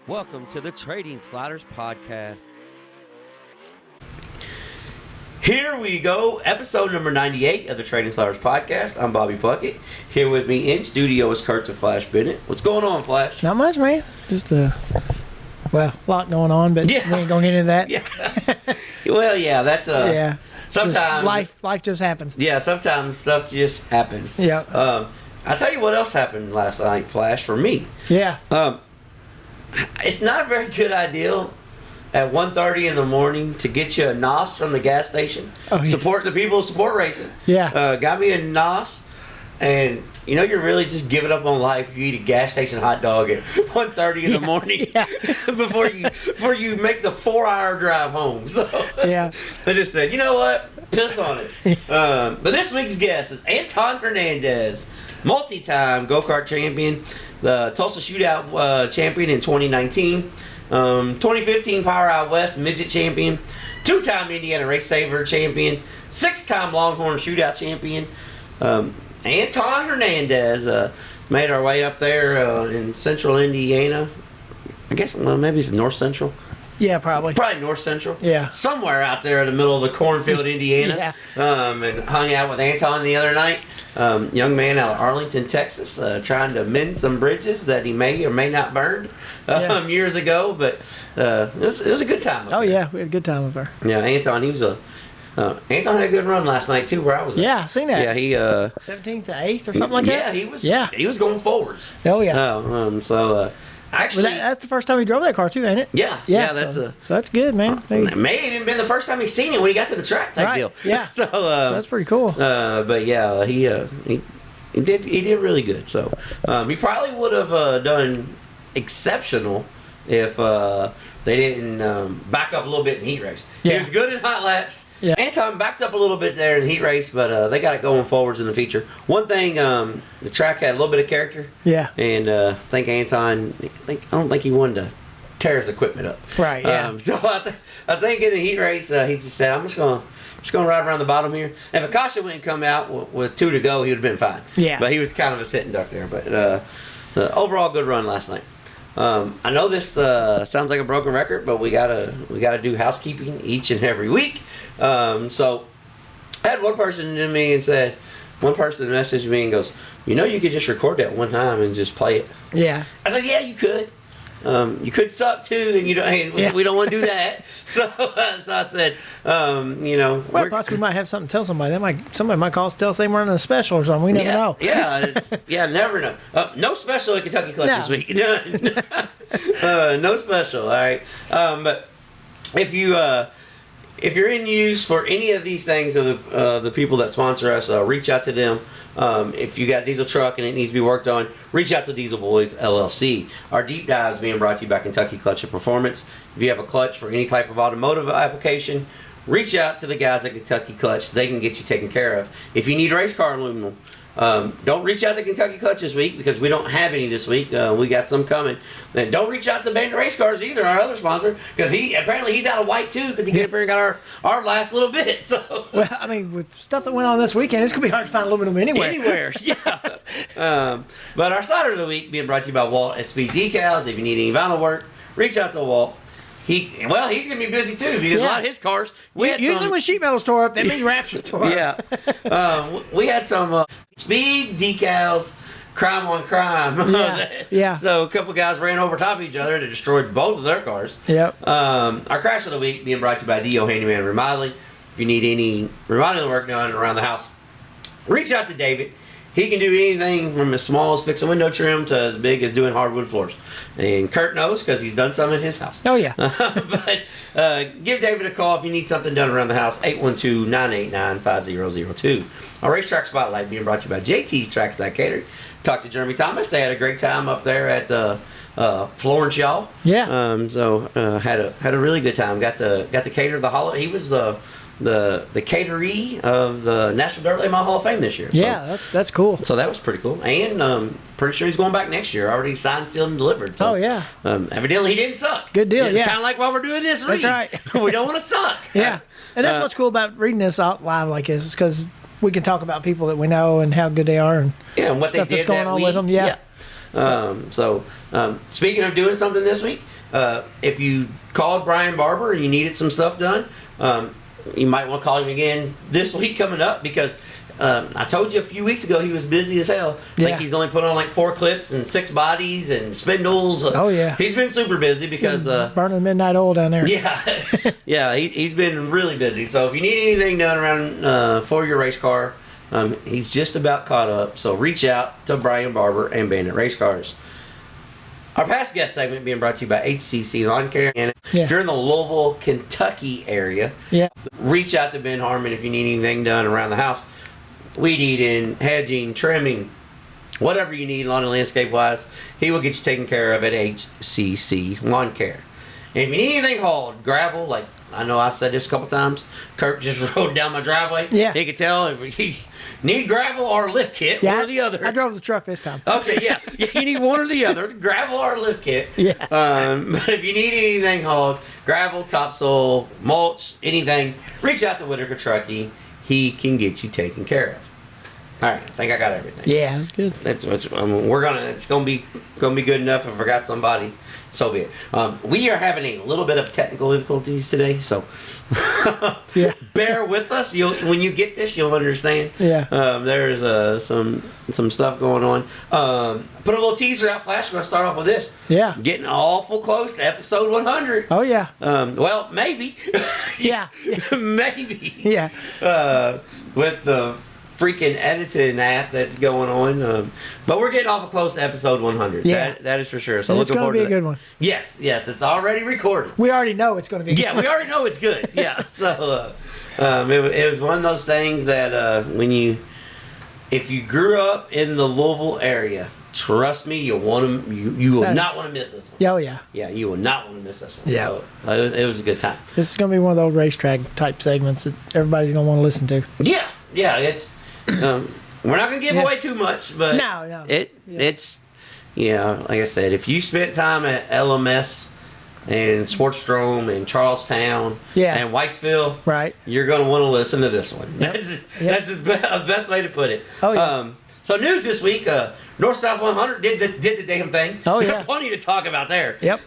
Welcome to the Trading Sliders Podcast. Here we go, episode number 98 of the Trading Sliders Podcast. I'm Bobby Puckett. Here with me in studio is Kurt the Flash Bennett. What's going on, Flash? Not much, man. Just a lot going on, but we ain't gonna get into that. Yeah. Well, yeah, that's yeah. Sometimes life just happens. Yeah, sometimes stuff just happens. Yeah. I'll tell you what else happened last night, Flash, for me. Yeah. It's not a very good idea at 1:30 in the morning to get you a NOS from the gas station. Oh, yeah. Support the people who support racing. Yeah. Got me a NOS, and you know you're really just giving up on life if you eat a gas station hot dog at 1:30 in the morning before you make the 4-hour drive home. So yeah. I just said, you know what? Piss on it. But this week's guest is Anton Hernandez, multi-time go-kart champion, the Tulsa Shootout champion in 2019, 2015 POWRI Out West midget champion, 2-time Indiana Race Saver champion, 6-time Longhorn Shootout champion. Anton Hernandez made our way up there in central Indiana. I guess, well, maybe it's north central. Yeah, probably. Probably north central. Yeah. Somewhere out there in the middle of the cornfield, Indiana. Yeah. And hung out with Anton the other night. Young man out of Arlington, Texas, trying to mend some bridges that he may or may not burned years ago. But it was a good time. Oh, yeah. We had a good time up there. Yeah, Anton, he was Anton had a good run last night, too, where I was at. Yeah, I seen that. Yeah, he... 17th to 8th or something like that? He was going forwards. Oh, yeah. Actually, that's the first time he drove that car too, ain't it? Yeah, so that's good, man. It may have even been the first time he's seen it when he got to the track type deal. Yeah, so that's pretty cool. But yeah, he did really good. So he probably would have done exceptional if they didn't back up a little bit in the heat race. Yeah. He was good in hot laps. Yeah. Anton backed up a little bit there in the heat race, but they got it going forwards in the feature. One thing, the track had a little bit of character. Yeah. And I think Anton, I don't think he wanted to tear his equipment up. Right. Yeah. So I think in the heat race, he just said, I'm just gonna ride around the bottom here. If a caution wouldn't come out with 2 to go, he would have been fine. Yeah. But he was kind of a sitting duck there. But overall, good run last night. I know this sounds like a broken record, but we gotta do housekeeping each and every week. So I had one person messaged me and goes, you could just record that one time and just play it. Yeah. I was like, yeah, you could. You could suck too, and we don't want to do that. So I said, Well, plus we might have something to tell somebody. Somebody might call us, tell us they weren't in a special or something. We never know. Never know. No special at Kentucky Clutch this week. No special. All right. But if you're in use for any of these things of the people that sponsor us, reach out to them. If you got a diesel truck and it needs to be worked on, reach out to Diesel Boys LLC. Our deep dive is being brought to you by Kentucky Clutch and Performance. If you have a clutch for any type of automotive application, reach out to the guys at Kentucky Clutch. They can get you taken care of. If you need race car aluminum, don't reach out to Kentucky Clutch this week because we don't have any this week. We got some coming. And don't reach out to Bandit Race Cars either, our other sponsor, because he's out of white too because he came up here and got our last little bit. So well, I mean, with stuff that went on this weekend, it's gonna be hard to find aluminum anywhere. Yeah. But our slider of the week being brought to you by Walt at Speed Decals. If you need any vinyl work, reach out to Walt. He's gonna be busy too because a lot of his cars. Usually when sheet metal's tore up, that means wraps are tore up. Yeah. We had some Speed Decals, crime on crime. Yeah. So a couple guys ran over top of each other and destroyed both of their cars. Yep. Our crash of the week being brought to you by D.O. Handyman Remodeling. If you need any remodeling work done around the house, reach out to David. He can do anything from as small as fix a window trim to as big as doing hardwood floors. And Kurt knows because he's done some in his house. Oh, yeah. But give David a call if you need something done around the house, 812-989-5002. Our racetrack spotlight being brought to you by JT's Trackside Catering. Talked to Jeremy Thomas. They had a great time up there at Florence, y'all. Yeah. Had a really good time. Got to cater the holiday. He was the cateree of the National Dirt Late Mile Hall of Fame this year. Yeah, that's cool. So that was pretty cool. And pretty sure he's going back next year. Already signed, sealed, and delivered. So, oh, yeah. Evidently he didn't suck. Good deal, It's kind of like why we're doing this reading. That's right. We don't want to suck. Yeah. And that's what's cool about reading this out live like this is because we can talk about people that we know and how good they are and what stuff they did that's going on with them. Yeah. So speaking of doing something this week, If you called Brian Barber and you needed some stuff done, you might want to call him again this week coming up, because I told you a few weeks ago he was busy as hell. I think he's only put on like 4 clips and 6 bodies and spindles. Oh yeah, he's been super busy because burning midnight oil down there. Yeah, yeah, he's been really busy. So if you need anything done around for your race car, he's just about caught up. So reach out to Brian Barber and Bandit Race Cars. Our past guest segment being brought to you by HCC Lawn Care. And if you're in the Louisville, Kentucky area, reach out to Ben Harmon if you need anything done around the house. Weed eating, hedging, trimming, whatever you need lawn and landscape wise, he will get you taken care of at HCC Lawn Care. And if you need anything hauled, gravel, like I know I've said this a couple times, Kurt just rode down my driveway. Yeah. He could tell if you need gravel or lift kit, one or the other. I drove the truck this time. Okay, yeah. You need one or the other, gravel or lift kit. Yeah. But if you need anything hauled, gravel, topsoil, mulch, anything, reach out to Whitaker Trucking. He can get you taken care of. All right, I think I got everything. Yeah, that's good. It's gonna be good enough. If I forgot somebody, so be it. We are having a little bit of technical difficulties today, so bear with us. When you get this, you'll understand. Yeah. There's some stuff going on. Put a little teaser out, Flash. We're gonna start off with this. Yeah. Getting awful close to episode 100. Oh yeah. Well, maybe. Yeah. Maybe. Yeah. With the freaking editing app that's going on, but we're getting awful close to episode 100. Yeah, that is for sure. So it's looking forward to it. It's going to be a good one. Yes, it's already recorded. We already know it's going to be. Yeah, we already know it's good. Yeah, so it was one of those things that if you grew up in the Louisville area, trust me, you will not want to miss this one. Oh yeah. Yeah, you will not want to miss this one. Yeah, so, it was a good time. This is going to be one of those racetrack type segments that everybody's going to want to listen to. Yeah, it's. We're not gonna give away too much, but it's like I said, if you spent time at LMS and Sportsdrome and Charlestown and Whitesville, right, you're gonna want to listen to this one. Yep. That's the best way to put it. Oh yeah. So news this week, North South 100 did the damn thing. Oh yeah. Plenty to talk about there. Yep.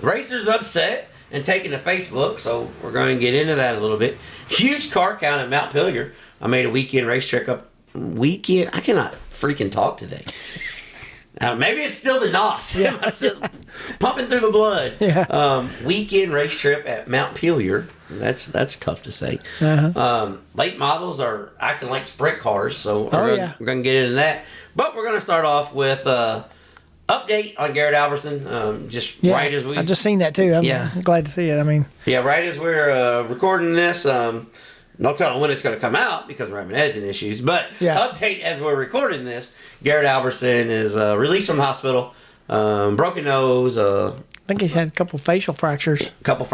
Racers upset and taking to Facebook, so we're going to get into that a little bit. Huge car count at Mount Pillier. I made a weekend race trip weekend. I cannot freaking talk today. Maybe it's still the NOS. Yeah. Pumping through the blood. Yeah. Weekend race trip at Mount Pillier. That's tough to say. Uh-huh. Late models are acting like sprint cars, so we're going to get into that. But we're going to start off with update on Garrett Albertson. Right as we... I've just seen that too. I'm glad to see it. I mean... Yeah, right as we're recording this... no telling when it's going to come out because we're having editing issues. But update as we're recording this, Garrett Albertson is released from the hospital. Broken nose. I think he's had a couple facial fractures. Couple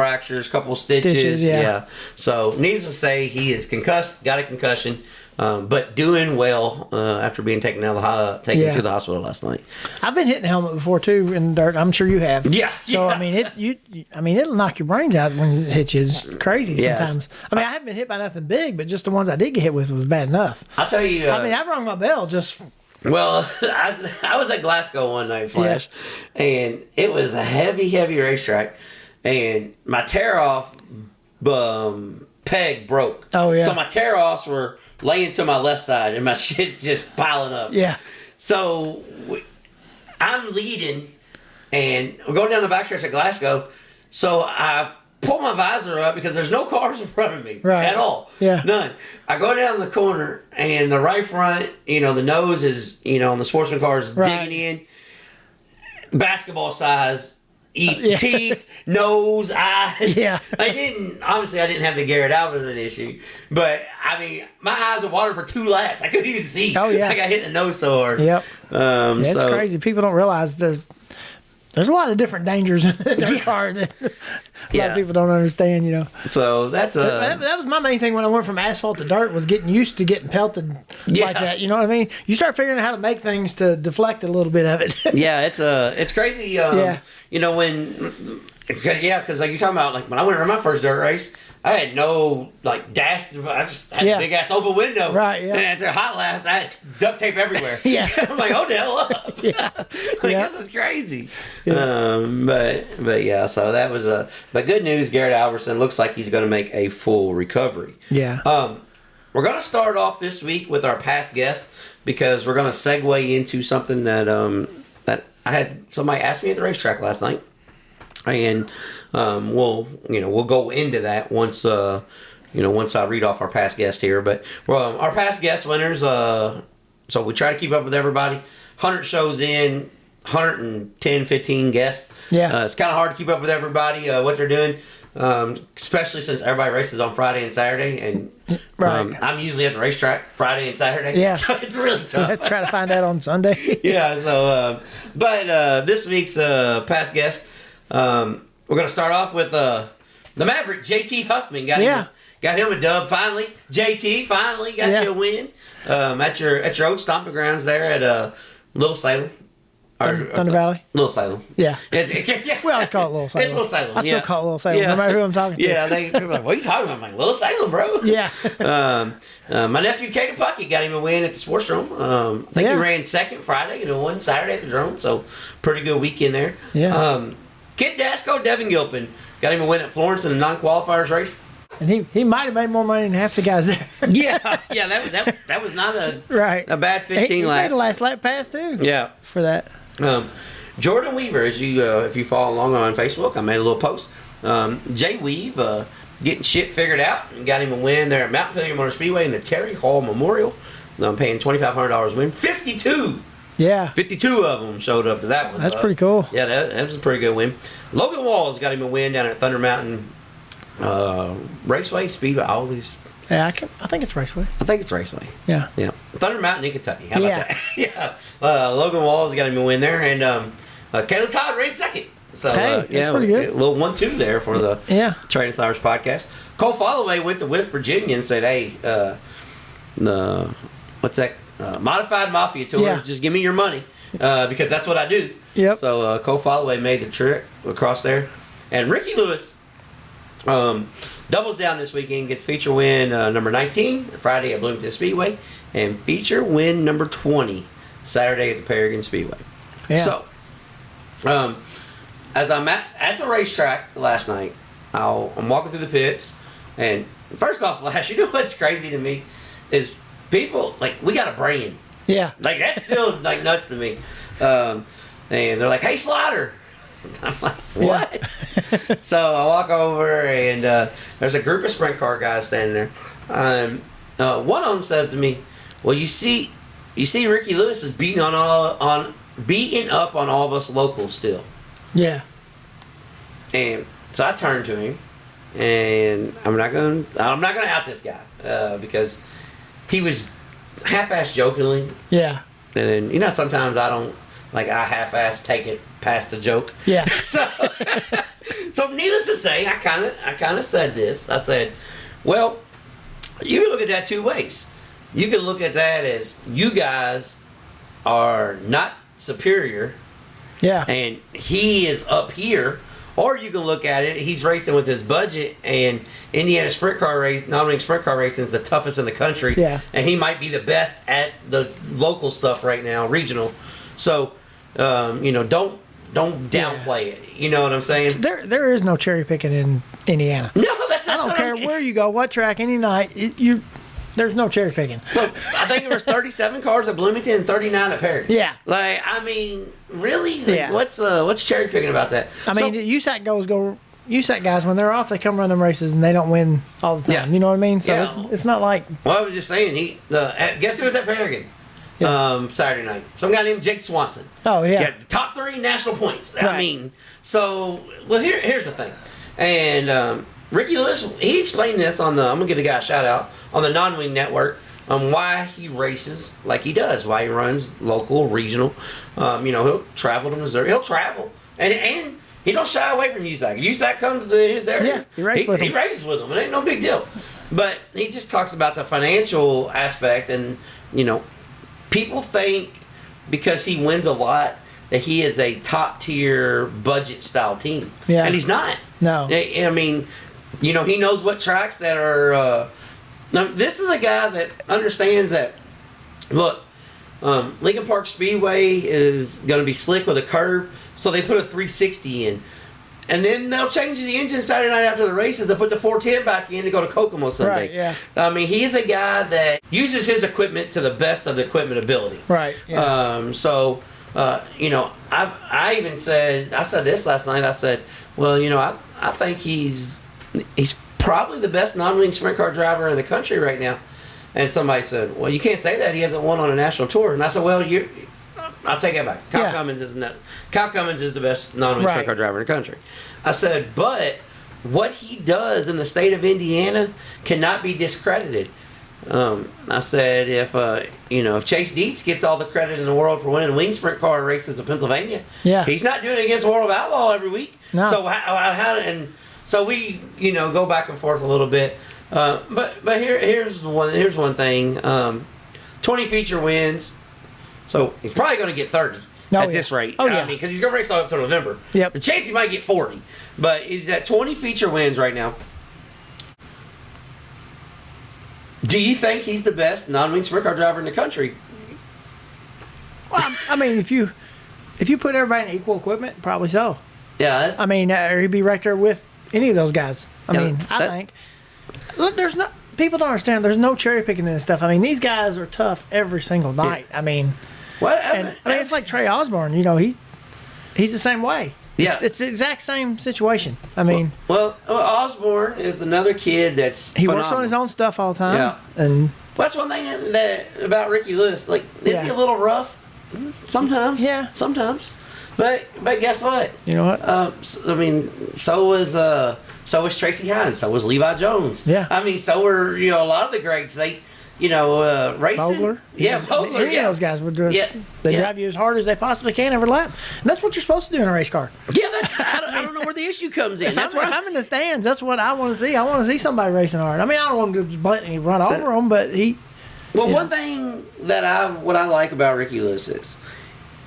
stitches. Yeah. So needless to say, he is concussed, got a concussion, but doing well after being taken to the hospital last night. I've been hitting the helmet before too in the dirt. I'm sure you have. Yeah. So I mean, it'll knock your brains out when it hits you. It's crazy sometimes. I mean, I haven't been hit by nothing big, but just the ones I did get hit with was bad enough. I'll tell you. I've rung my bell just. Well, I was at Glasgow one night, Flash, and it was a heavy racetrack, and my tear-off peg broke. Oh, yeah. So my tear-offs were laying to my left side, and my shit just piling up. Yeah. So I'm leading, and we're going down the back stretch at Glasgow, so I pull my visor up because there's no cars in front of me at all. Yeah. None. I go down the corner and the right front, the nose is, on the sportsman cars digging in. Basketball size, teeth, nose, eyes. Yeah. I didn't have the Garrett Albertson issue, but I mean, my eyes were watering for 2 laps. I couldn't even see. Oh, yeah. I got hit in the nose so hard. Yep. It's crazy. People don't realize there's a lot of different dangers in their car that a lot of people don't understand, So that's that was my main thing when I went from asphalt to dirt was getting used to getting pelted like that. You know what I mean? You start figuring out how to make things to deflect a little bit of it. Yeah, it's crazy. Because like you're talking about, like when I went to my first dirt race, I had no dash. I just had a big ass open window. Right. Yeah. And after hot laps, I had duct tape everywhere. Yeah. I'm like, hold the hell up. Yeah. This is crazy. Yeah. But yeah. So that was But good news, Garrett Albertson looks like he's going to make a full recovery. Yeah. We're going to start off this week with our past guest because we're going to segue into something that that I had somebody ask me at the racetrack last night. And we'll go into that once once I read off our past guest here. But our past guest winners. So we try to keep up with everybody. 100 shows in, 110, 15 guests. Yeah, it's kind of hard to keep up with everybody what they're doing, especially since everybody races on Friday and Saturday, and I'm usually at the racetrack Friday and Saturday. Yeah, so it's really tough. Try to find that on Sunday. Yeah. So, but this week's past guest. We're gonna start off with the Maverick JT Huffman. Got him a dub finally. JT finally got you a win at your old stomping grounds there at Little Salem. Thunder Valley. Little Salem. Yeah. Yeah. We always call it Little Salem. It's Little Salem. I still call it Little Salem, no matter who I'm talking to. Yeah, they're like, what are you talking about? I'm like, Little Salem, bro. Yeah. My nephew, Caden Puckett, got him a win at the Sports Drome. I think he ran second Friday and won Saturday at the Drome, so pretty good weekend there. Yeah. Kid Dasco, Devin Gilpin, got him a win at Florence in a non-qualifiers race. And he might have made more money than half the guys there. yeah, that was not a bad 15 he laps. made a last lap pass too. Yeah, for that. Jordan Weaver, as you if you follow along on Facebook, I made a little post. Jay Weave getting shit figured out and got him a win there at Mountain Pilgrim Motor Speedway in the Terry Hall Memorial. Paying $2,500 win. 52. Yeah. 52 of them showed up to that one. That's pretty cool. Yeah, that was a pretty good win. Logan Walls got him a win down at Thunder Mountain Raceway, Speedway, all these. Yeah, I think it's Raceway. I think it's Raceway. Yeah. Yeah. Thunder Mountain in Kentucky. How about that? Yeah. Logan Walls got him a win there. And Caleb Todd ran second. So, that's pretty good. A little 1-2 there for the Trading Flowers podcast. Cole Followay went to With Virginia and said, hey, what's that? Modified Mafia Tour, just give me your money because that's what I do. Yep. So Cole Followay made the trip across there. And Ricky Lewis doubles down this weekend, gets feature win number 19 Friday at Bloomington Speedway and feature win number 20 Saturday at the Paragon Speedway. Yeah. So as I'm at the racetrack last night, I'm walking through the pits, and first off, Flash, you know what's crazy to me is people, we got a brand. Yeah. That's still, nuts to me. And they're like, hey, Slaughter. I'm like, what? Yeah. So I walk over, and there's a group of sprint car guys standing there. One of them says to me, well, you see Ricky Lewis is beating up on all of us locals still. Yeah. And so I turned to him, and I'm not gonna out this guy because he was half-assed jokingly. Yeah. And then sometimes I don't I half-assed take it past the joke. Yeah. So needless to say, I kind of said this. I said, well, you can look at that two ways. You can look at that as you guys are not superior. Yeah. And he is up here. Or you can look at it, he's racing with his budget, and Indiana sprint car race, nominating sprint car racing is the toughest in the country. Yeah. And he might be the best at the local stuff right now, regional. So, don't downplay it. You know what I'm saying? There is no cherry picking in Indiana. No, that's I don't care where you go, what track, any night. There's no cherry picking. So I think there was 37 cars at Bloomington and 39 at Perry. Yeah. Really? Yeah. What's cherry picking about that? USAC guys, when they're off, they come run them races and they don't win all the time. Yeah. You know what I mean? So it's not like. Well, I was just saying, guess who was at Paragon Saturday night? Some guy named Jake Swanson. Oh, yeah. Yeah, top 3 national points. Right. Here's the thing. And Ricky Lewis, he explained this I'm going to give the guy a shout out, on the Non-Wing Network, on why he races like he does, why he runs local, regional. He'll travel to Missouri. He'll travel. And he don't shy away from USAC. If USAC comes to his area, yeah, he races with them. He races with them. It ain't no big deal. But he just talks about the financial aspect, and, people think because he wins a lot that he is a top-tier budget-style team. Yeah. And he's not. No. You know, he knows what tracks that are. Now, this is a guy that understands that. Look, Lincoln Park Speedway is going to be slick with a curb, so they put a 360 in. And then they'll change the engine Saturday night after the races. They'll put the 410 back in to go to Kokomo Sunday. Right, yeah. I mean, he is a guy that uses his equipment to the best of the equipment ability. Right, yeah. You know, I even said, I said this last night. I said, well, you know, I think he's probably the best non-wing sprint car driver in the country right now. And somebody said, well, you can't say that. He hasn't won on a national tour. And I said, well, I'll take that back. Kyle Cummins is the best non-wing sprint car driver in the country. I said, but what he does in the state of Indiana cannot be discredited. I said, if Chase Dietz gets all the credit in the world for winning wing sprint car races in Pennsylvania, he's not doing it against World of Outlaw every week. No. So we go back and forth a little bit. But here's one thing. 20 feature wins. So he's probably going to get 30 at this rate. Oh, yeah. I mean, because he's going to race all up to November. Yep. The chance he might get 40. But he's at 20 feature wins right now. Do you think he's the best non-wing sprint car driver in the country? Well, I mean, if you put everybody in equal equipment, probably so. Yeah. I mean, he'd be right there with any of those guys. I think. Look, people don't understand. There's no cherry picking in this stuff. I mean, these guys are tough every single night. Yeah. I mean, it's like Trey Osborne. You know, he's the same way. Yeah, it's the exact same situation. I mean, well, Osborne is another kid that's phenomenal. Works on his own stuff all the time. Yeah, and that's one thing about Ricky Lewis. Like, is he a little rough? Sometimes. Yeah, sometimes. But guess what? You know what? I mean, so was Tracy Hines. So was Levi Jones. Yeah. I mean, so were a lot of the greats. They. Racing. Vogler. Vogler. Any of those guys would just drive you as hard as they possibly can every lap. And that's what you're supposed to do in a race car. Yeah, I don't know where the issue comes in. If I'm in the stands, that's what I want to see. I want to see somebody racing hard. I mean, I don't want to just blatantly run over them, but he. Well, one thing that what I like about Ricky Lewis is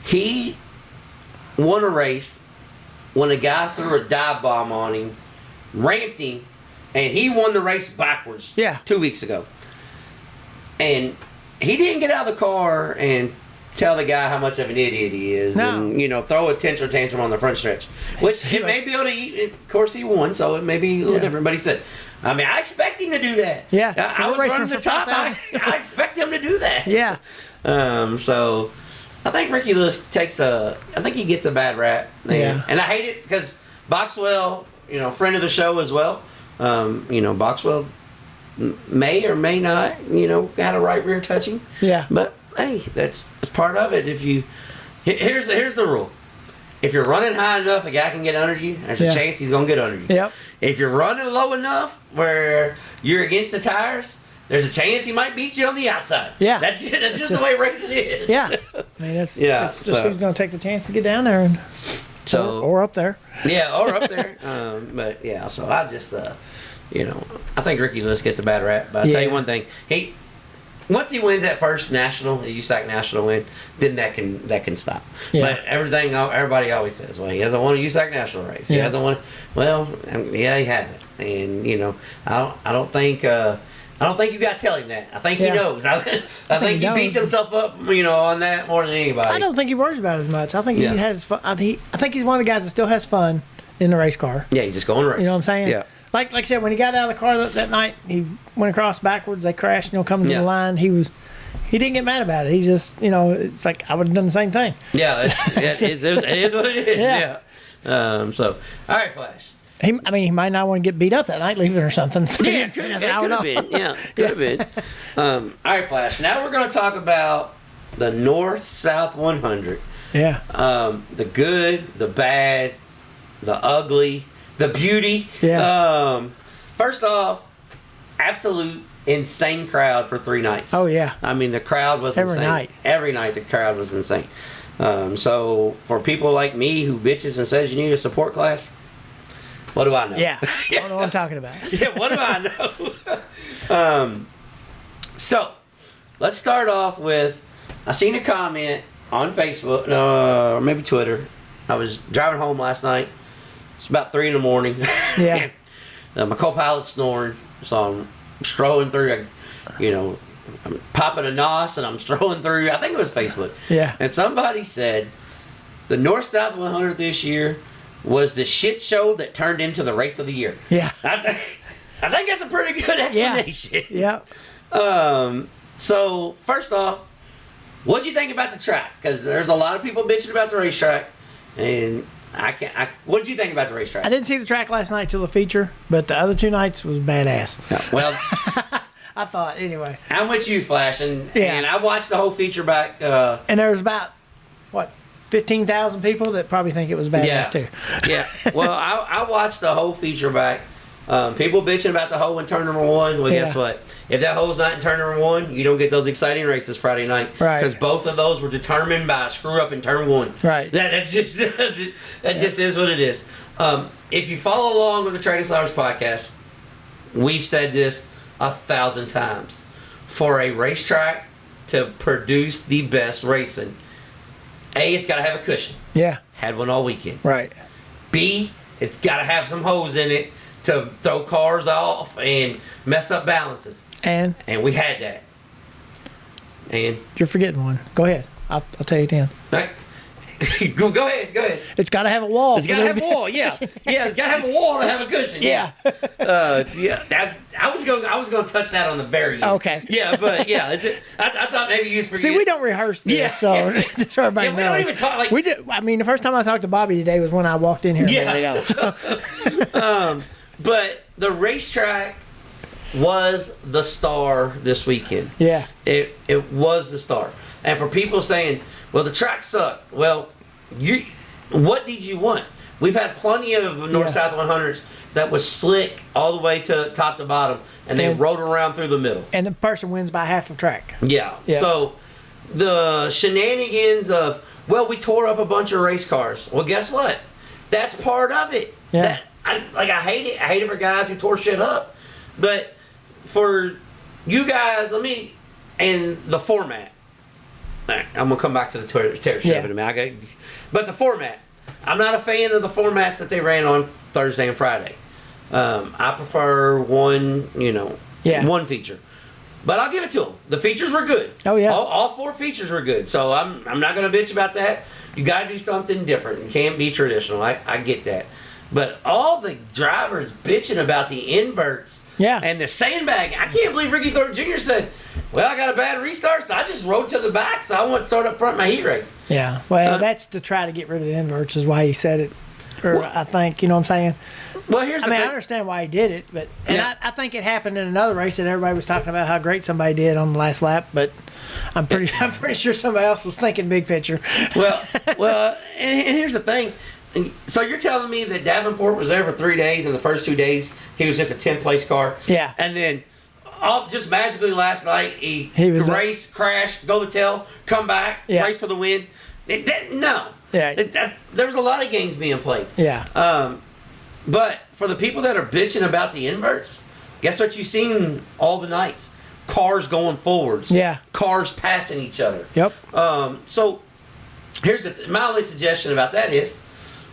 he won a race when a guy threw a dive bomb on him, ramped him, and he won the race backwards. 2 weeks ago. And he didn't get out of the car and tell the guy how much of an idiot he is, and throw a tantrum on the front stretch. Which it may be able to eat. Of course, he won, so it may be a little different. But he said, "I mean, I expect him to do that. Yeah, I was running the top. I expect him to do that. Yeah. So I think Ricky Lewis I think he gets a bad rap. And I hate it because Boxwell, friend of the show as well. Boxwell may or may not, got a right rear touching. Yeah. But hey, that's part of it. Here's the rule. If you're running high enough, a guy can get under you. There's a chance he's gonna get under you. Yep. If you're running low enough where you're against the tires, there's a chance he might beat you on the outside. Yeah. That's just the way racing is. Yeah. I mean, that's just who's gonna take the chance to get down there or up there. Yeah, or up there. But yeah, so I just I think Ricky Lewis gets a bad rap. But I'll tell you one thing, once he wins that first national, the USAC national win, then that can stop. Yeah. But everybody always says, well, he hasn't won a USAC national race. He hasn't won. Well, he hasn't. And I don't think you got to tell him that. I think he knows. I think he beats himself up, on that more than anybody. I don't think he worries about it as much. I think he has fun. I think he's one of the guys that still has fun in the race car. Yeah, he just go and race. You know what I'm saying? Yeah. Like I said, when he got out of the car that night, he went across backwards. They crashed, coming to the line. He didn't get mad about it. He just, it's like I would have done the same thing. Yeah, it is what it is. Yeah. So, all right, Flash. He might not want to get beat up that night, leaving or something. So yeah, it could have been. Yeah, could have been. All right, Flash. Now we're going to talk about the North-South 100. Yeah. The good, the bad, the ugly, the beauty. Yeah. First off, absolute insane crowd for 3 nights. Oh, yeah. I mean, the crowd was insane. Night. Every night the crowd was insane. So for people like me who bitches and says you need a support class, what do I know? Yeah. I don't know what I'm talking about. Yeah, what do I know? So let's start off with, I seen a comment on Facebook, or maybe Twitter. I was driving home last night. It's about 3 a.m. Yeah. My co-pilot's snoring, so I'm strolling through. I'm popping a nos and I'm strolling through. I think it was Facebook. Yeah. And somebody said the North South 100 this year was the shit show that turned into the race of the year. Yeah. I think that's a pretty good explanation. Yeah. So first off, what'd you think about the track? Because there's a lot of people bitching about the racetrack, and what did you think about the racetrack? I didn't see the track last night till the feature, but the other 2 nights was badass. Well, I thought anyway. I'm with you, Flash, and I watched the whole feature back. And there was about 15,000 people that probably think it was badass too. Yeah. Well, I watched the whole feature back. People bitching about the hole in turn number 1. Well, guess what? If that hole's not in turn number 1, you don't get those exciting races Friday night. Right. Because both of those were determined by a screw up in turn 1. Right. That's just just is what it is. If you follow along with the Trading Sliders podcast, we've said this 1,000 times. For a racetrack to produce the best racing, A, it's got to have a cushion. Yeah. Had one all weekend. Right. B, it's got to have some hose in it to throw cars off and mess up balances. And we had that. And you're forgetting one. Go ahead. I'll tell you then. Right. Go ahead. It's got to have a wall. It's got to have a wall. Yeah. It's got to have a wall to have a cushion. Yeah. I was going to touch that on the very end. Okay. Yeah, but I thought maybe you was forgetting. See, we don't reherse this, so just so everybody knows. We don't even talk we did. I mean, the first time I talked to Bobby today was when I walked in here. Yeah. But the racetrack was the star this weekend. Yeah. It was the star. And for people saying, well, the track sucked. Well, what did you want? We've had plenty of North-South 100s that was slick all the way to top to bottom, and they rode around through the middle. And the person wins by half a track. Yeah. So the shenanigans of, well, we tore up a bunch of race cars. Well, guess what? That's part of it. Yeah. I hate it. I hate it for guys who tore shit up. But for you guys, and the format. I'm going to come back to the tear shove in a minute. But the format. I'm not a fan of the formats that they ran on Thursday and Friday. I prefer one feature. But I'll give it to them. The features were good. Oh, yeah. All 4 features were good. So I'm not going to bitch about that. You got to do something different. You can't be traditional. I get that. But all the drivers bitching about the inverts and the sandbag. I can't believe Ricky Thornton Jr. said, well, I got a bad restart, so I just rode to the back, so I want to start up front my heat race. Yeah. Well, that's to try to get rid of the inverts is why he said it. Or I think, you know what I'm saying? Well, here's the thing. I understand why he did it, but I think it happened in another race that everybody was talking about how great somebody did on the last lap, but I'm pretty sure somebody else was thinking big picture. Well, and here's the thing. So you're telling me that Davenport was there for 3 days, and the first 2 days he was at the 10th place car? Yeah. And then just magically last night he was race, crash, go the tail, come back, race for the win. No. Yeah. There was a lot of games being played. Yeah. But for the people that are bitching about the inverts, guess what you've seen all the nights? Cars going forwards. Yeah. Cars passing each other. Yep. So here's my only suggestion about that is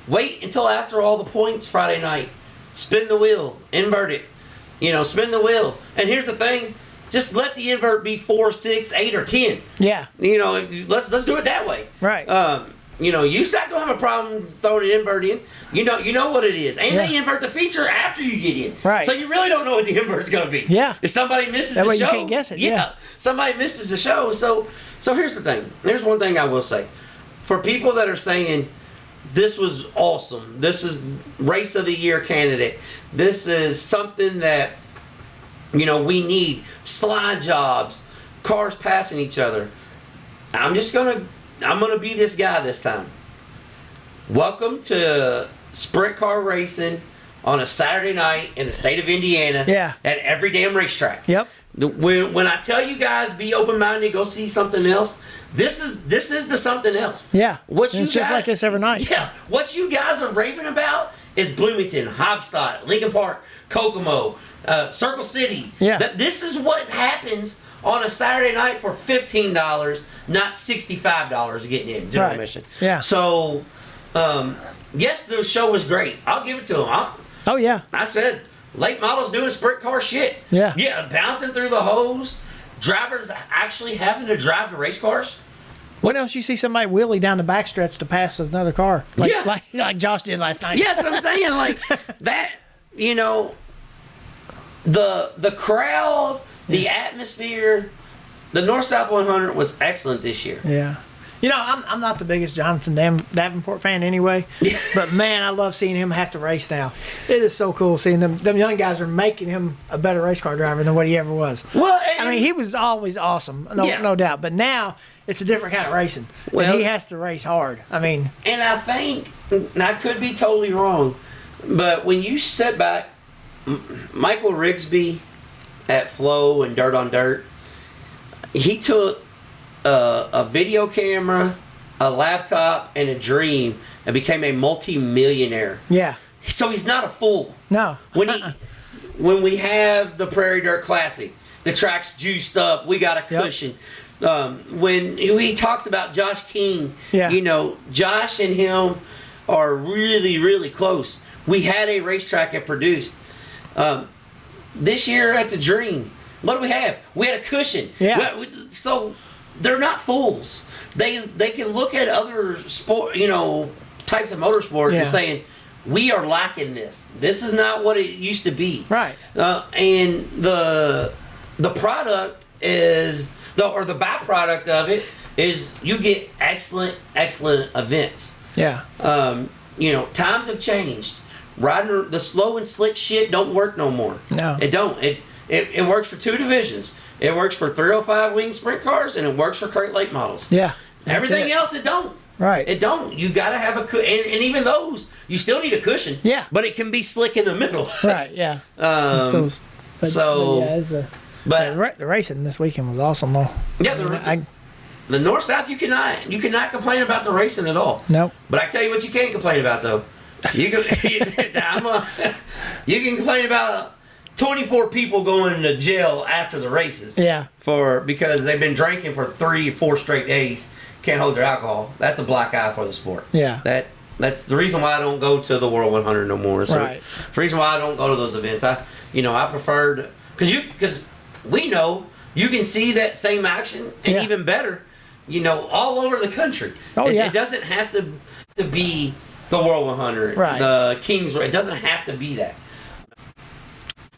wait until after all the points Friday night. Spin the wheel. Invert it. Spin the wheel. And here's the thing. Just let the invert be 4, 6, 8, or 10. Yeah. Let's do it that way. Right. USAC don't have a problem throwing an invert in. You know what it is. And they invert the feature after you get in. Right. So you really don't know what the invert's going to be. Yeah. If somebody misses that the way show. You can't guess it. Yeah. Somebody misses the show. So here's the thing. Here's one thing I will say. For people that are saying, this was awesome. This is race of the year candidate. This is something that, we need. Slide jobs. Cars passing each other. I'm going to be this guy this time. Welcome to sprint car racing on a Saturday night in the state of Indiana at every damn racetrack. Yep. When I tell you guys be open-minded, go see something else, this is the something else. Yeah. It's just like this every night. Yeah. What you guys are raving about is Bloomington, Hobstadt, Lincoln Park, Kokomo, Circle City. Yeah. This is what happens on a Saturday night for $15, not $65 getting in general admission. Yeah. So, yes, the show was great. I'll give it to them. Oh, yeah. I said, late models doing sprint car shit. Yeah. Yeah, bouncing through the hose. Drivers actually having to drive the race cars. When else you see somebody wheelie down the backstretch to pass another car? Like, Yeah. like Josh did last night. Yeah, that's what I'm saying. Like, that, you know, the crowd, the atmosphere, the North-South 100 was excellent this year. Yeah. You know, I'm not the biggest Jonathan Davenport fan anyway, but man, I love seeing him have to race now. It is so cool seeing them. Them young guys are making him a better race car driver than what he ever was. Well, I mean, he was always awesome, no doubt. But now it's a different kind of racing. Well, and he has to race hard. I mean, and I think, and I could be totally wrong, but when you sit back, Michael Rigsby at Flow and Dirt on Dirt, he took a video camera, a laptop, and a dream, and became a multi-millionaire. Yeah. So he's not a fool. No. When we have the Prairie Dirt Classic, the track's juiced up, we got a cushion. When he talks about Josh King, you know, Josh and him are really, really close. We had a racetrack at Produced. This year at the Dream, what do we have? We had a cushion. Yeah. So they're not fools. They can look at other sport, you know, types of motorsport and saying, we are lacking this. This is not what it used to be. Right. And the product is the byproduct of it is you get excellent events. Yeah. You know, times have changed. Riding the slow and slick shit don't work no more. No. It don't. It works for two divisions. It works for 305 wing sprint cars, and it works for crate late models. Yeah. Everything else, it don't. Right. It don't. You got to have a and even those, you still need a cushion. Yeah. But it can be slick in the middle. Right. Yeah. The racing this weekend was awesome though. Yeah. The North South, you cannot complain about the racing at all. Nope. But I tell you what, you can't complain about though. You can you can complain about 24 people going to jail after the races. Yeah. Because they've been drinking for 3 or 4 straight days, can't hold their alcohol. That's a black eye for the sport. Yeah. That's the reason why I don't go to the World 100 no more. So right. The reason why I don't go to those events. I preferred because we know you can see that same action and even better, you know, all over the country. It doesn't have to be the World 100, the Kings. It doesn't have to be that.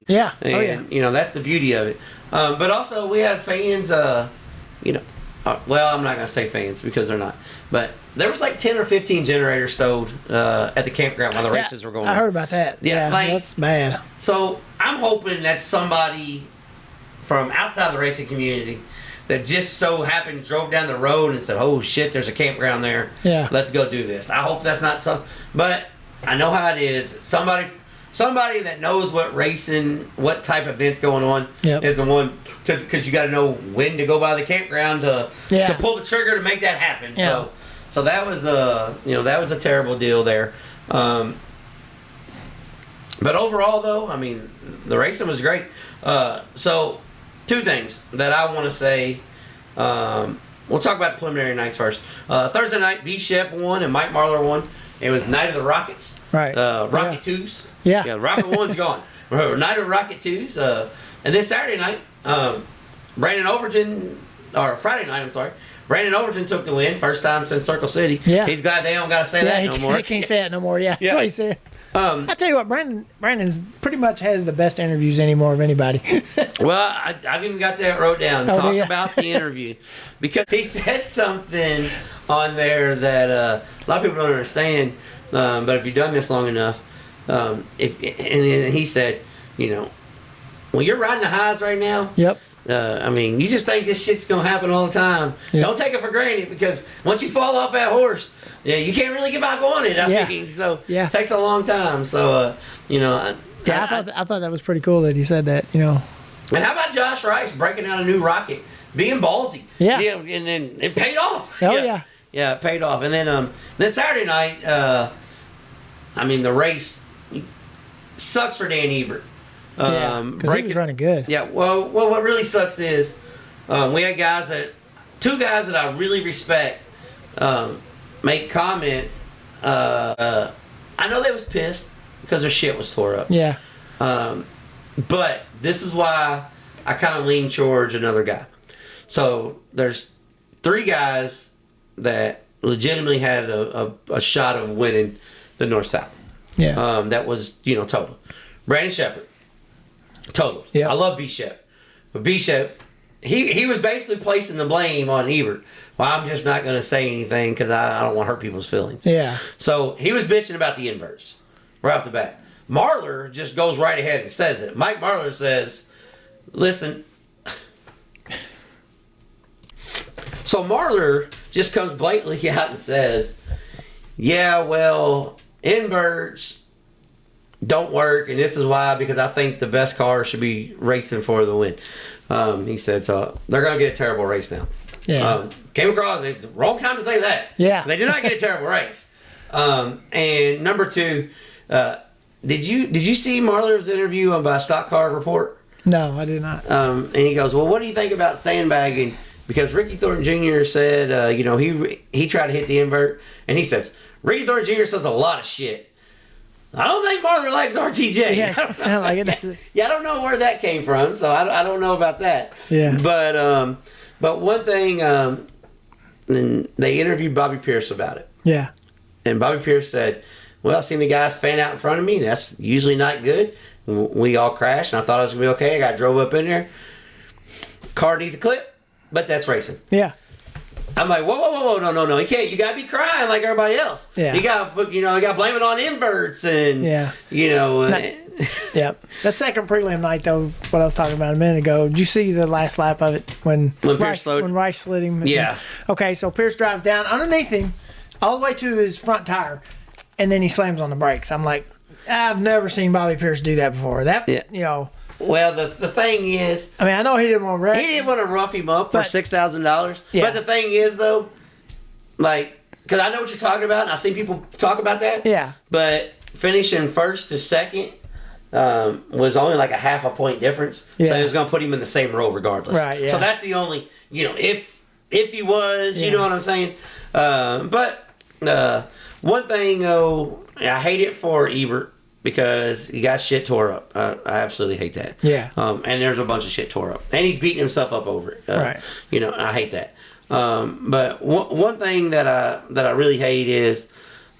Yeah. And, you know, that's the beauty of it. But also, we had fans, you know, well, I'm not going to say fans because they're not. But there was like 10 or 15 generators stowed at the campground while the races were going on. I heard about that. Yeah, that's bad. So I'm hoping that somebody from outside the racing community that just so happened drove down the road and said, oh, shit, there's a campground there. Yeah. Let's go do this. I hope that's not some. But I know how it is. Somebody that knows what racing, what type of events going on is the one, because you got to know when to go by the campground to pull the trigger to make that happen. Yeah. So that was a terrible deal there. But overall, though, I mean, the racing was great. So 2 things that I want to say. We'll talk about the preliminary nights first. Thursday night, B. Shep won and Mike Marlar won. It was Night of the Rockets. Right. Rocket 2s. Yeah. Rocket 1's gone. Night of Rocket 2s. And then Saturday night, Brandon Overton, or Friday night, I'm sorry. Brandon Overton took the win. First time since Circle City. Yeah. He's glad they don't got to say that no more. He can't say it no more. Yeah. That's what he said. I tell you what, Brandon's pretty much has the best interviews anymore of anybody. Well, I've even got that wrote down. Talk about the interview. Because he said something on there that a lot of people don't understand. But if you've done this long enough, and he said, you know, when you're riding the highs right now, I mean, you just think this shit's gonna happen all the time. Yep. Don't take it for granted, because once you fall off that horse, you can't really get back on it. I think so. It takes a long time. So you know, I thought that was pretty cool that he said that. You know. And how about Josh Rice breaking out a new rocket, being ballsy? Yeah. And then it paid off. Yeah, it paid off. And then Saturday night, I mean, the race sucks for Dan Ebert. Because he was running good. Yeah, well, what really sucks is we had two guys that I really respect make comments. I know they was pissed because their shit was tore up. Yeah. But this is why I kind of lean towards another guy. So there's 3 guys that legitimately had a shot of winning the North-South. Yeah. That was, total. Brandon Shepherd, total. Yeah. I love B-Shep. But B-Shep, he was basically placing the blame on Ebert. Well, I'm just not going to say anything because I don't want to hurt people's feelings. Yeah. So he was bitching about the inverts right off the bat. Marlar just goes right ahead and says it. Mike Marlar says, listen. So Marlar just comes blatantly out and says, yeah, well, inverts don't work, and this is why, because I think the best car should be racing for the win. He said, so they're going to get a terrible race now. Yeah. Came across the wrong time to say that. Yeah. They did not get a terrible race. And number 2, did you see Marlar's interview by Stock Car Report? No, I did not. And he goes, well, what do you think about sandbagging? Because Ricky Thornton Jr. said, he tried to hit the invert, and he says, Ricky Thornton Jr. says a lot of shit. I don't think Marlar likes RTJ. Yeah, it sounds like it. Yeah, I don't know where that came from, so I don't know about that. Yeah. But one thing, then they interviewed Bobby Pierce about it. Yeah. And Bobby Pierce said, well, I seen the guys fan out in front of me. That's usually not good. We all crashed, and I thought I was going to be okay. I got drove up in there. Car needs a clip, but that's racing. Yeah. I'm like, whoa, no, you can't. You gotta be crying like everybody else. Yeah. You got to blame it on inverts and yeah. Yeah. That second prelim night though, what I was talking about a minute ago. Did you see the last lap of it when Rice slid him? Yeah. Okay, so Pierce drives down underneath him, all the way to his front tire, and then he slams on the brakes. I'm like, I've never seen Bobby Pierce do that before. Well, the thing is, I mean, I know he didn't want to wreck. He didn't want to rough him up for $6,000. Yeah. But the thing is, though, because I know what you're talking about, and I've seen people talk about that. Yeah. But finishing first to second was only like a half a point difference. Yeah. So it was going to put him in the same row regardless. Right, yeah. So that's the only, if he was, you know what I'm saying? But one thing, though, I hate it for Ebert. Because he got shit tore up. I absolutely hate that. Yeah. And there's a bunch of shit tore up. And he's beating himself up over it. Right. I hate that. But one thing that I really hate is,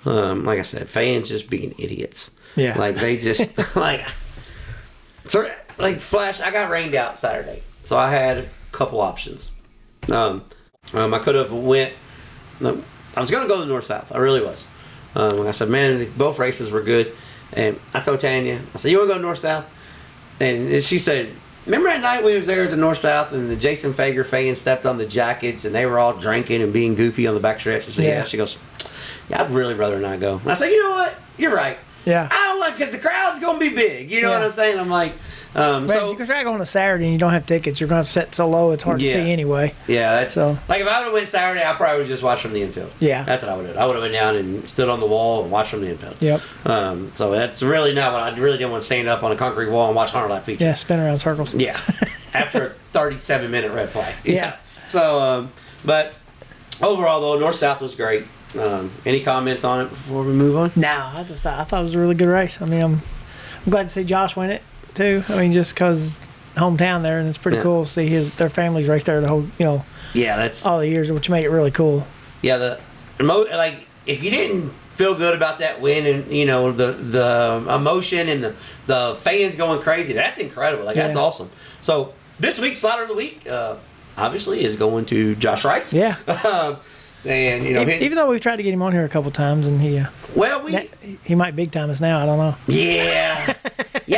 like I said, fans just being idiots. Yeah. Like, they just, Flash, I got rained out Saturday. So I had a couple options. I could have went, I was going to go to North-South. I really was. Like I said, man, both races were good. And I told Tanya, I said, you want to go north-south? And she said, remember that night we was there at the north-south and the Jason Fager fans stepped on the jackets and they were all drinking and being goofy on the back stretch? I said, yeah. She goes, yeah, I'd really rather not go. And I said, you know what? You're right. Yeah. I don't want, because the crowd's going to be big. You know what I'm saying? I'm like, if you can drag on a Saturday and you don't have tickets, you're going to set so low it's hard to see anyway. Yeah, that's so. Like if I would have went Saturday, I probably would have just watched from the infield. Yeah, that's what I would have done. I would have went down and stood on the wall and watched from the infield. Yep. So that's really not what I really didn't want to stand up on a concrete wall and watch 100 lap feature. Yeah, spin around circles. Yeah, after a 37-minute red flag. Yeah. So, but overall though, North-South was great. Any comments on it before we move on? No, I thought it was a really good race. I mean, I'm glad to see Josh win it too. I mean, just because hometown there, and it's pretty cool to see their families race there the whole, that's all the years, which made it really cool. Yeah, if you didn't feel good about that win, and the emotion and the fans going crazy, that's incredible. That's awesome. So this week's Slider of the Week, obviously, is going to Josh Rice. Yeah. And even though we've tried to get him on here a couple times, and he might big time us now. I don't know. Yeah,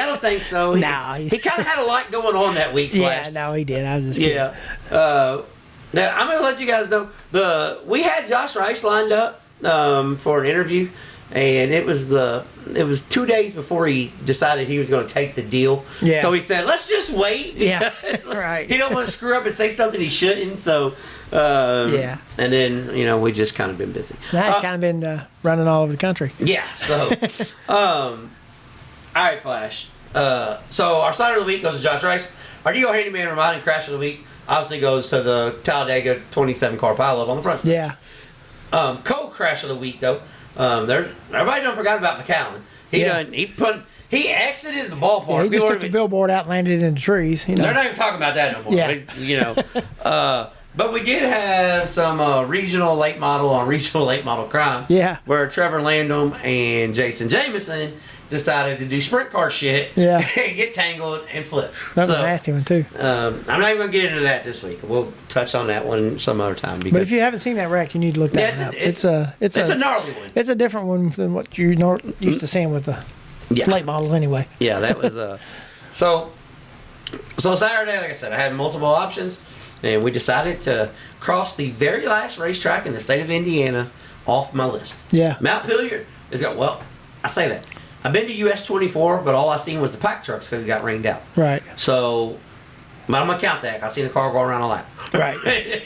I don't think so. He kind of had a lot going on that week. Flash. Yeah, no, he did. I was just kidding. Yeah. Now I'm gonna let you guys know we had Josh Rice lined up for an interview, and it was 2 days before he decided he was going to take the deal. Yeah. So he said, "Let's just wait." Yeah. Right. He don't want to screw up and say something he shouldn't. So. And then we just kind of been busy. Now he's kind of been running all over the country. Yeah. So, all right, Flash. So our Slider of the Week goes to Josh Rice. Our Deal Handyman Reminding Crash of the Week obviously goes to the Talladega 27 car pileup on the front. Yeah. Co-crash of the week though. Everybody don't forget about McAllen. He exited the ballpark. Yeah, he just took the billboard out and landed in the trees. You know. They're not even talking about that no more. Yeah. But we did have some regional late model crime. Yeah. Where Trevor Landum and Jason Jameson decided to do sprint car shit. Yeah. And get tangled and flip. That was a nasty one too. I'm not even gonna get into that this week. We'll touch on that one some other time. But if you haven't seen that wreck, you need to look that up. It's a gnarly one. It's a different one than what you're used to seeing with the late models anyway. Yeah, that was so Saturday, like I said, I had multiple options, and we decided to cross the very last racetrack in the state of Indiana off my list. Yeah. Mount Pilliard is got, well, I say that. I've been to US 24, but all I seen was the pack trucks because it got rained out. Right. So, but I'm gonna count that. I seen the car go around a lap. Right.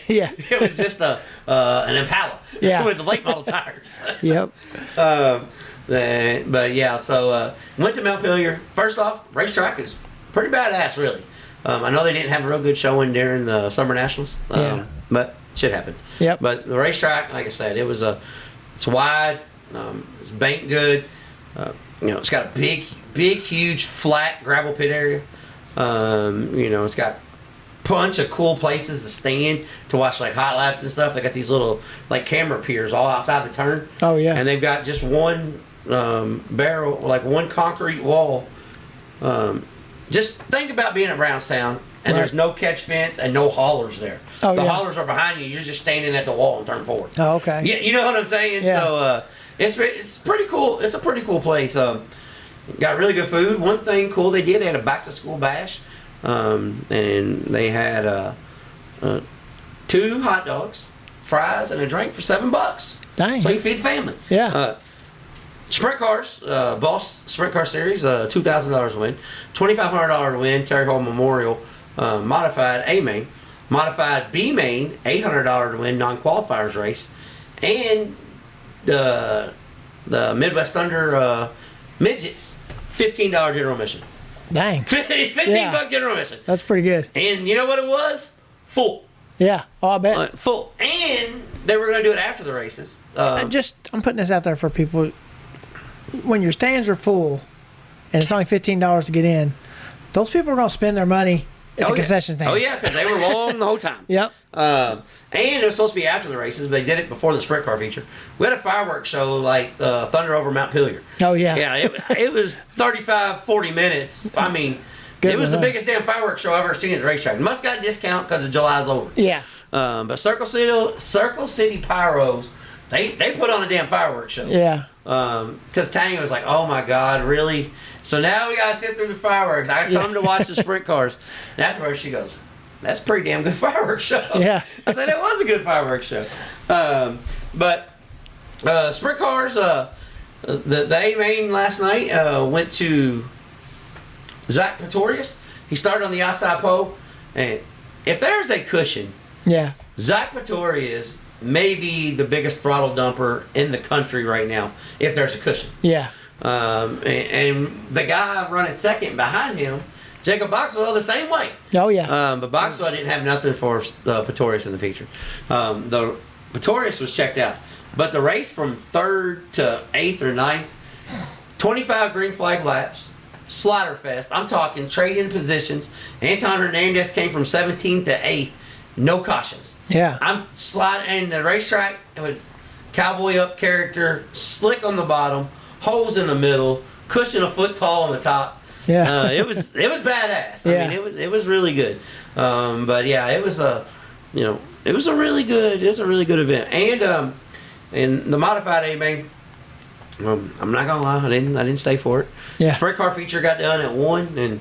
Yeah. It was just an Impala. Yeah. With the late model tires. Yep. But yeah, so went to Mount Pilliard. First off, racetrack is pretty badass, really. I know they didn't have a real good showing during the Summer Nationals, but shit happens. Yep. But the racetrack, like I said, it's wide, it's banked good. It's got a big, huge, flat gravel pit area. It's got a bunch of cool places to stand to watch like hot laps and stuff. They got these little like camera piers all outside the turn. Oh yeah. And they've got just one barrel, like one concrete wall. Just think about being at Brownstown and there's no catch fence and no haulers there. Oh, the haulers are behind you. You're just standing at the wall and turn forward. Oh, okay. Yeah, you know what I'm saying? Yeah. So it's pretty cool. It's a pretty cool place. Got really good food. One thing cool they did, they had a back to school bash, and they had 2 hot dogs, fries, and a drink for $7. Dang. So you can feed the family. Yeah. Sprint cars, Boss Sprint Car Series, $2,000 to win, $2,500 to win. Terry Hall Memorial, modified A main, modified B main, $800 to win non-qualifiers race, and the Midwest Thunder midgets, $15 general admission. Dang. 15 buck general admission. That's pretty good. And you know what it was? Full. Yeah. Oh, I bet. Full. And they were going to do it after the races. I'm putting this out there for people. When your stands are full and it's only $15 to get in, those people are going to spend their money at the concession stand. Oh, yeah, because they were long the whole time. Yep. And it was supposed to be after the races, but they did it before the sprint car feature. We had a fireworks show like Thunder over Mount Pilliard. Oh, yeah. Yeah, it was 35, 40 minutes. I mean, it was the biggest damn fireworks show I've ever seen at the racetrack. It must got a discount because July's over. Yeah. But Circle City Pyros, they put on a damn fireworks show. Yeah. Because Tanya was like, oh my God, really? So now we got to sit through the fireworks. I come to watch the sprint cars. And afterwards she goes, that's a pretty damn good fireworks show. Yeah. I said, that was a good fireworks show. But sprint cars, the A main last night went to Zach Pretorius. He started on the outside pole. And if there's a cushion, Zach Pretorius may be the biggest throttle dumper in the country right now, if there's a cushion. Yeah. And the guy running second behind him, Jacob Boxwell, the same way. Oh, yeah. But Boxwell didn't have nothing for Pretorius in the feature. The Pretorius was checked out. But the race from 3rd to 8th or 9th, 25 green flag laps, slider fest. I'm talking trade-in positions. Anton Hernandez came from 17th to 8th, no cautions. Yeah. I'm sliding, and the racetrack, it was cowboy up character, slick on the bottom, holes in the middle, cushion a foot tall on the top. Yeah. It was badass. I mean, it was really good. But yeah, it was a really good event. And the modified A main, I'm not gonna lie, I didn't stay for it. Yeah. Sprint car feature got done at 1, and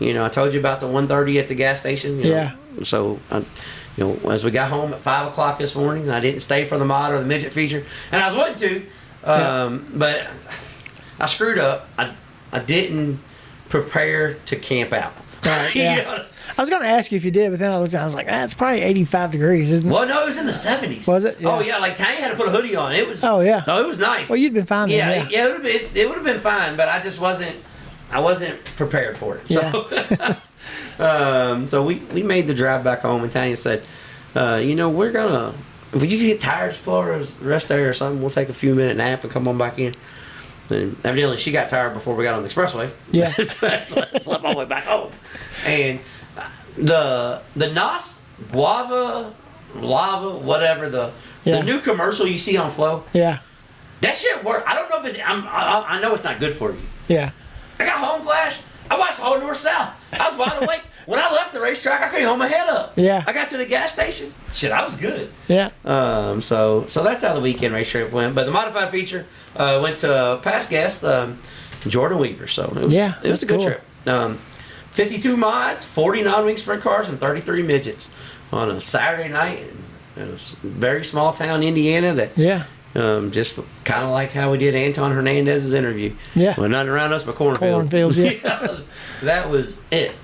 I told you about the 1:30 at the gas station. You know, so as we got home at 5 o'clock this morning, I didn't stay for the mod or the midget feature, and I was wanting to, but I screwed up. I didn't prepare to camp out. Right, yeah. I was going to ask you if you did, but then I looked and I was like, it's probably 85 degrees, isn't it? Well, no, it was in the 70s. Was it? Yeah. Oh, yeah, like Tanya had to put a hoodie on. It was. Oh, yeah. No, it was nice. Well, you'd been fine then. Yeah, it would have been fine, but I just wasn't prepared for it. So, so we made the drive back home, and Tanya said, we're going to, if you get tired, just pull over, rest there or something, we'll take a few minute nap and come on back in. And evidently, she got tired before we got on the expressway. Yeah. So I slept all the way back home. And the Nos Guava, Lava, whatever, the new commercial you see on Flow. Yeah. That shit worked. I don't know if it's... I know it's not good for you. Yeah. I got home flash. I watched the whole north-south. I was wide awake. When I left the racetrack, I couldn't hold my head up. Yeah. I got to the gas station. Shit, I was good. Yeah. So that's how the weekend race trip went. But the modified feature went to past guest Jordan Weaver. So it was a good trip. 52 mods, 40 non-wing sprint cars, and 33 midgets on a Saturday night in a very small town, Indiana. That just kind of like how we did Anton Hernandez's interview. Yeah. With nothing around us but cornfields. Cornfields, yeah. That was it.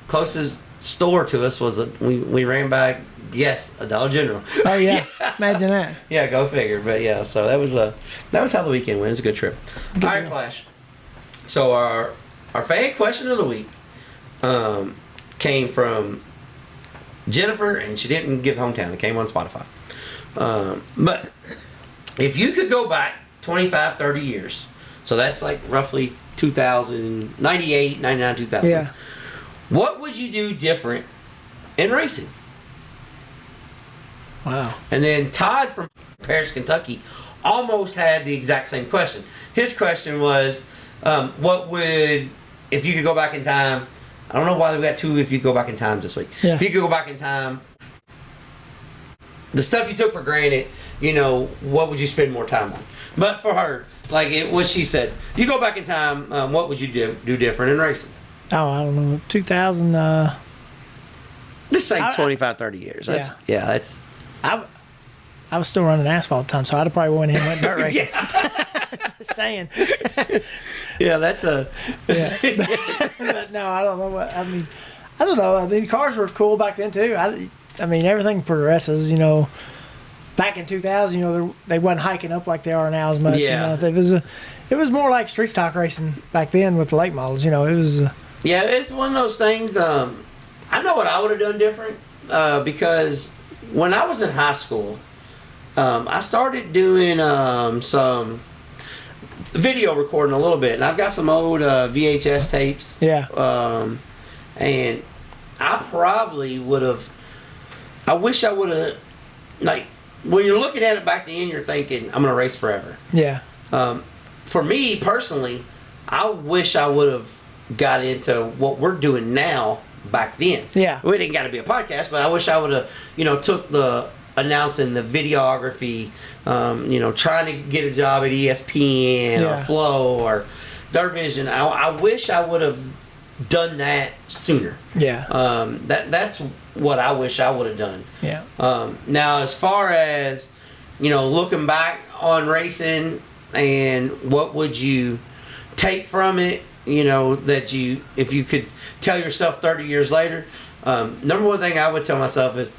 Closest store to us was we ran by a Dollar General. Oh yeah. Imagine that. Yeah, go figure. But yeah, so that was how the weekend went. It was a good trip. All right, Flash. So our fan question of the week came from Jennifer, and she didn't give hometown. It came on Spotify. But if you could go back 25, 30 years, so that's like roughly 2000, 98, 99, 2000. Yeah. What would you do different in racing? Wow. And then Todd from Paris, Kentucky almost had the exact same question. His question was, what would, if you could go back in time, I don't know why we got two if you could go back in time this week. Yeah. If you could go back in time, the stuff you took for granted, what would you spend more time on? But for her, what she said, you go back in time, what would you do different in racing? Oh, I don't know. 2000. Let's say 25, 30 years. That's I was still running asphalt time, so I'd have probably went in and went dirt racing. Just saying. Yeah, that's a... Yeah. But no, I don't know what... I mean, I don't know. I mean, cars were cool back then, too. I mean, everything progresses, Back in 2000, they wasn't hiking up like they are now as much. Yeah. It was more like street stock racing back then with the late models. It was... Yeah, it's one of those things. I know what I would have done different because when I was in high school, I started doing some video recording a little bit, and I've got some old VHS tapes. Yeah. And I probably would have. I wish I would have. When you're looking at it back then, you're thinking, I'm gonna race forever. Yeah. For me personally, I wish I would have got into what we're doing now back then. Yeah. We didn't got to be a podcast, but I wish I would have, took the announcing the videography, trying to get a job at ESPN or Flow or Dirt Vision. I wish I would have done that sooner. Yeah. That's what I wish I would have done. Yeah. Now, as far as, looking back on racing and what would you take from it, if you could tell yourself 30 years later, number one thing I would tell myself is,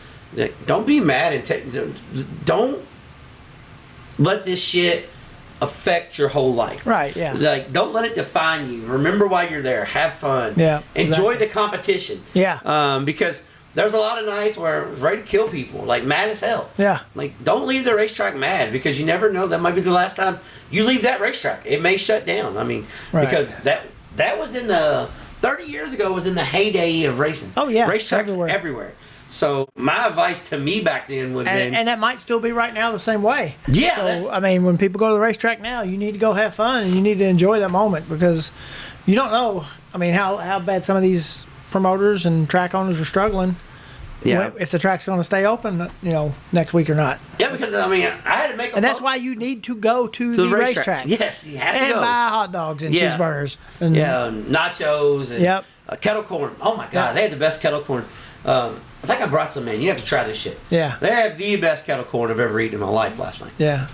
don't be mad and don't let this shit affect your whole life. Right, yeah. Don't let it define you. Remember why you're there. Have fun. Yeah. Enjoy the competition. Yeah. Because there's a lot of nights where it's ready to kill people, mad as hell. Yeah. Don't leave the racetrack mad because you never know. That might be the last time you leave that racetrack. It may shut down. Because that was in the 30 years ago was in the heyday of racing. Oh yeah, racetracks everywhere. So my advice to me back then would have been, and that might still be right now the same way. Yeah. So when people go to the racetrack now, you need to go have fun and you need to enjoy that moment because you don't know. How bad some of these promoters and track owners are struggling. Yeah. If the track's going to stay open, next week or not. Yeah, because I had to make. And that's why you need to go to the racetrack. Yes, you have to go. And buy hot dogs and cheeseburgers. And nachos and kettle corn. Oh my God, they had the best kettle corn. I think I brought some in. You have to try this shit. Yeah. They have the best kettle corn I've ever eaten in my life last night. Yeah.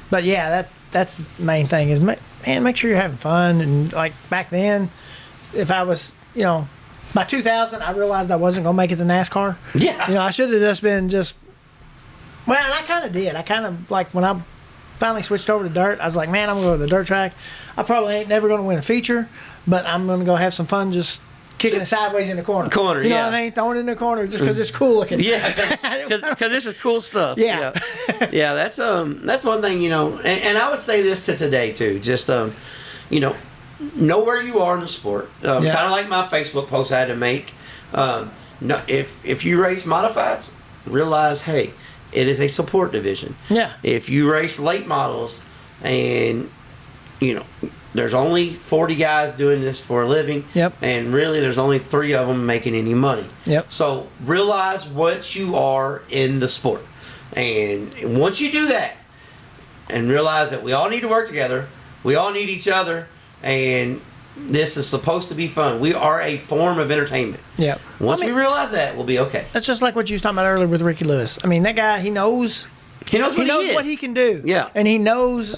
But yeah, that's the main thing is, make sure you're having fun. And back then, if I was, by 2000, I realized I wasn't going to make it to NASCAR. Yeah. I should have just been well, and I kind of did. I kind of, when I finally switched over to dirt, I was like, man, I'm going to go to the dirt track. I probably ain't never going to win a feature, but I'm going to go have some fun just kicking it sideways in the corner. You know what I mean? Throwing it in the corner just because it's cool looking. Yeah, because this is cool stuff. Yeah. Yeah, that's one thing, and I would say this to today too. Just know where you are in the sport. Kind of like my Facebook post I had to make. No, if you race modifieds, realize, hey, it is a support division. Yeah. If you race late models, and there's only 40 guys doing this for a living. Yep. And really, there's only 3 of them making any money. Yep. So realize what you are in the sport, and once you do that, and realize that we all need to work together, we all need each other, and this is supposed to be fun. We are a form of entertainment. Yeah. Once we realize that, we'll be okay. That's just like what you was talking about earlier with Ricky Lewis. I mean, that guy, he knows what he can do. Yeah. And he knows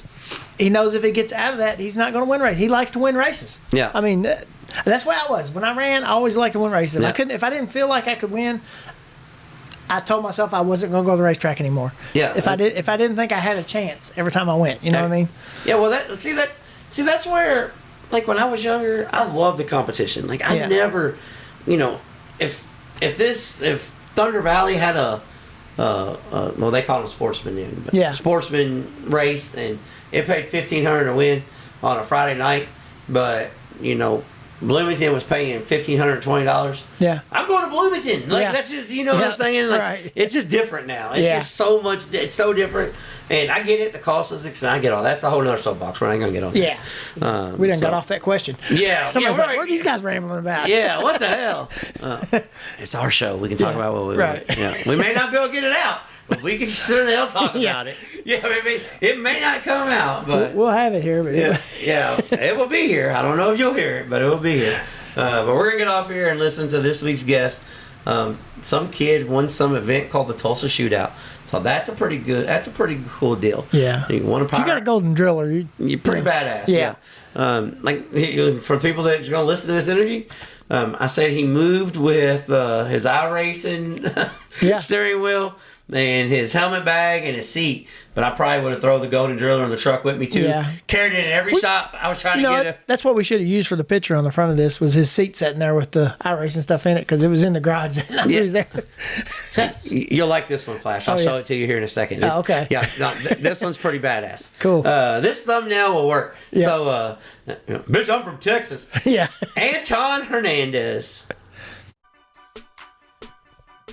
if he gets out of that, he's not going to win races. He likes to win races. Yeah. I mean, that's where I was. When I ran, I always liked to win races. If I didn't feel like I could win, I told myself I wasn't going to go to the racetrack anymore. Yeah. If I didn't think I had a chance every time I went, you know what I mean? Yeah, well that's where, like, when I was younger, I loved the competition. Like, I never, if Thunder Valley had well, they called them sportsman then, but sportsman race, and it paid $1,500 to win on a Friday night, but Bloomington was paying $1,520. Yeah, I'm going to Bloomington. Like, that's just, what I'm saying. Like, right. It's just different now. It's just so much. It's so different. And I get it. The cost is expensive. I get all that's a whole nother soapbox. We're not gonna get on. Yeah, we didn't got off that question. Yeah, somebody's like, "What are these guys rambling about?" Yeah, what the hell? It's our show. We can talk about what we want. Yeah, we may not be able to get it out, but we can certainly talk about it. Yeah, it may not come out, but we'll have it here. But it will be here. I don't know if you'll hear it, but it will be here. But we're gonna get off here and listen to this week's guest. Some kid won some event called the Tulsa Shootout, so that's a pretty cool deal. Yeah, you want to? You got a golden driller. You're pretty badass. Yeah. Like, for people that are gonna listen to this interview, I said he moved with his iRacing steering wheel and his helmet bag and his seat, but I probably would have thrown the golden driller in the truck with me too. Yeah. Carried it in every shop. I was trying to get That's what we should have used for the picture on the front of this, was his seat sitting there with the iRacing stuff in it, because it was in the garage. He was there. You'll like this one, Flash. I'll show it to you here in a second. Okay. Yeah, no, this one's pretty badass. Cool. This thumbnail will work. Yeah. So, bitch, I'm from Texas. Yeah. Anton Hernandez.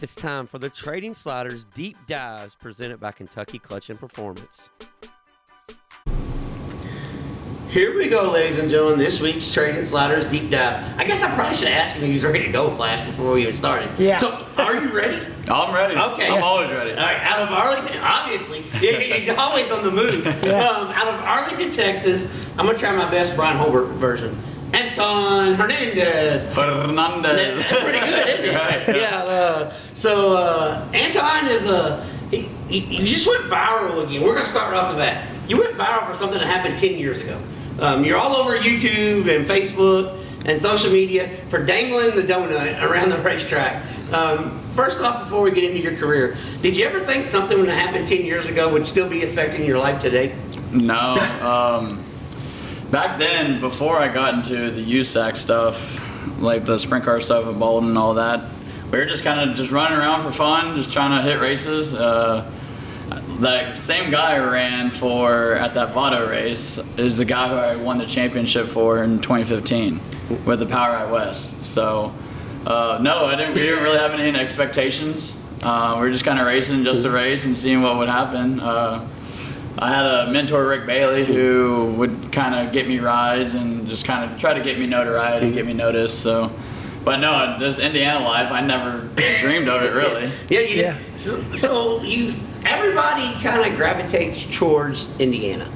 It's time for the Trading Sliders Deep Dives, presented by Kentucky Clutch and Performance. Here we go, ladies and gentlemen, this week's Trading Sliders Deep Dive. I guess I probably should have asked him if he was ready to go, Flash, before we even started. Yeah. So, are you ready? I'm ready. Okay. I'm always ready. All right, out of Arlington, obviously, he's always on the move. Out of Arlington, Texas, I'm going to try my best Brian Holbert version. Anton Hernandez. That's pretty good, isn't it? Right, yeah. Anton is he just went viral again. We're going to start right off the bat. You went viral for something that happened 10 years ago. You're all over YouTube and Facebook and social media for dangling the donut around the racetrack. First off, before we get into your career, did you ever think something that happened 10 years ago would still be affecting your life today? No. Back then, before I got into the USAC stuff, like the sprint car stuff with Bolden and all that, we were just kind of just running around for fun, just trying to hit races. That same guy I ran for at that Vado race is the guy who I won the championship for in 2015 with the POWRI West. So, no, we didn't really have any expectations. We were just kind of racing just to race and seeing what would happen. I had a mentor, Rick Bailey, who would kind of get me rides and just kind of try to get me notoriety, get me noticed. So, but no, this Indiana life, I never dreamed of it really. Yeah. So everybody kind of gravitates towards Indiana,